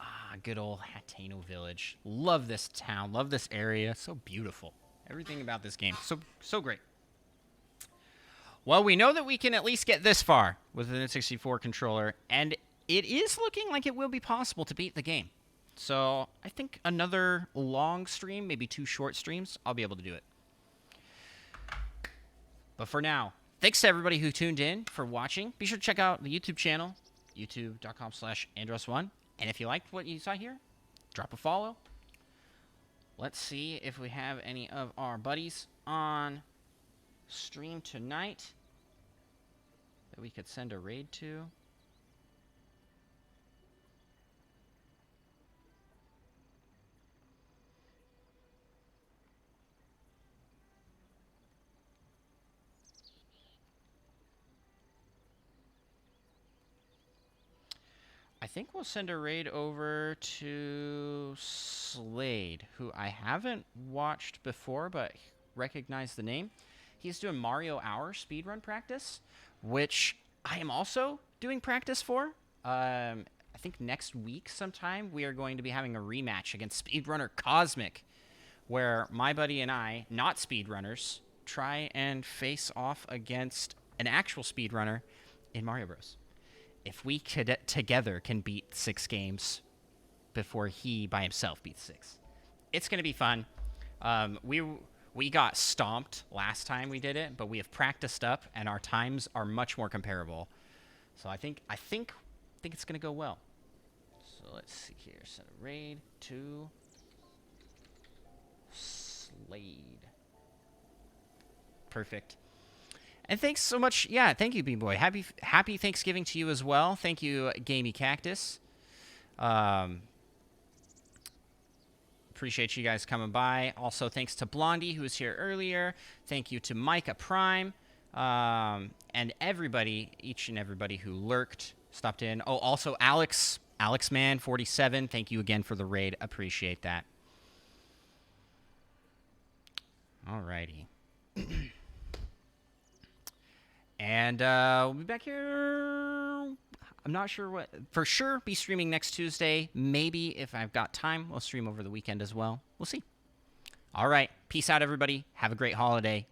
Ah, good old Hateno Village. Love this town. Love this area. So beautiful. Everything about this game. So great. Well, we know that we can at least get this far with an N64 controller, and it is looking like it will be possible to beat the game. So I think another long stream, maybe 2 short streams, I'll be able to do it. But for now, thanks to everybody who tuned in for watching. Be sure to check out the YouTube channel, youtube.com/Andros1. And if you liked what you saw here, drop a follow. Let's see if we have any of our buddies on stream tonight that we could send a raid to. I think we'll send a raid over to Slade, who I haven't watched before, but recognize the name. He's doing Mario Hour speedrun practice, which I am also doing practice for. I think next week sometime we are going to be having a rematch against speedrunner Cosmic, where my buddy and I, not speedrunners, try and face off against an actual speedrunner in Mario Bros. If we could together can beat 6 games before he by himself beats 6, it's going to be fun. We got stomped last time we did it, but we have practiced up, and our times are much more comparable. So I think it's going to go well. So let's see here. Send a raid to Slade. Perfect. And thanks so much. Yeah, thank you, B-Boy. Happy Thanksgiving to you as well. Thank you, Gamey Cactus. Appreciate you guys coming by. Also, thanks to Blondie, who was here earlier. Thank you to Micah Prime. And everybody, each and everybody who lurked, stopped in. Oh, also Alex Man 47. Thank you again for the raid. Appreciate that. Alrighty. And we'll be back here. I'm not sure what. For sure, be streaming next Tuesday. Maybe if I've got time, we'll stream over the weekend as well. We'll see. All right. Peace out, everybody. Have a great holiday.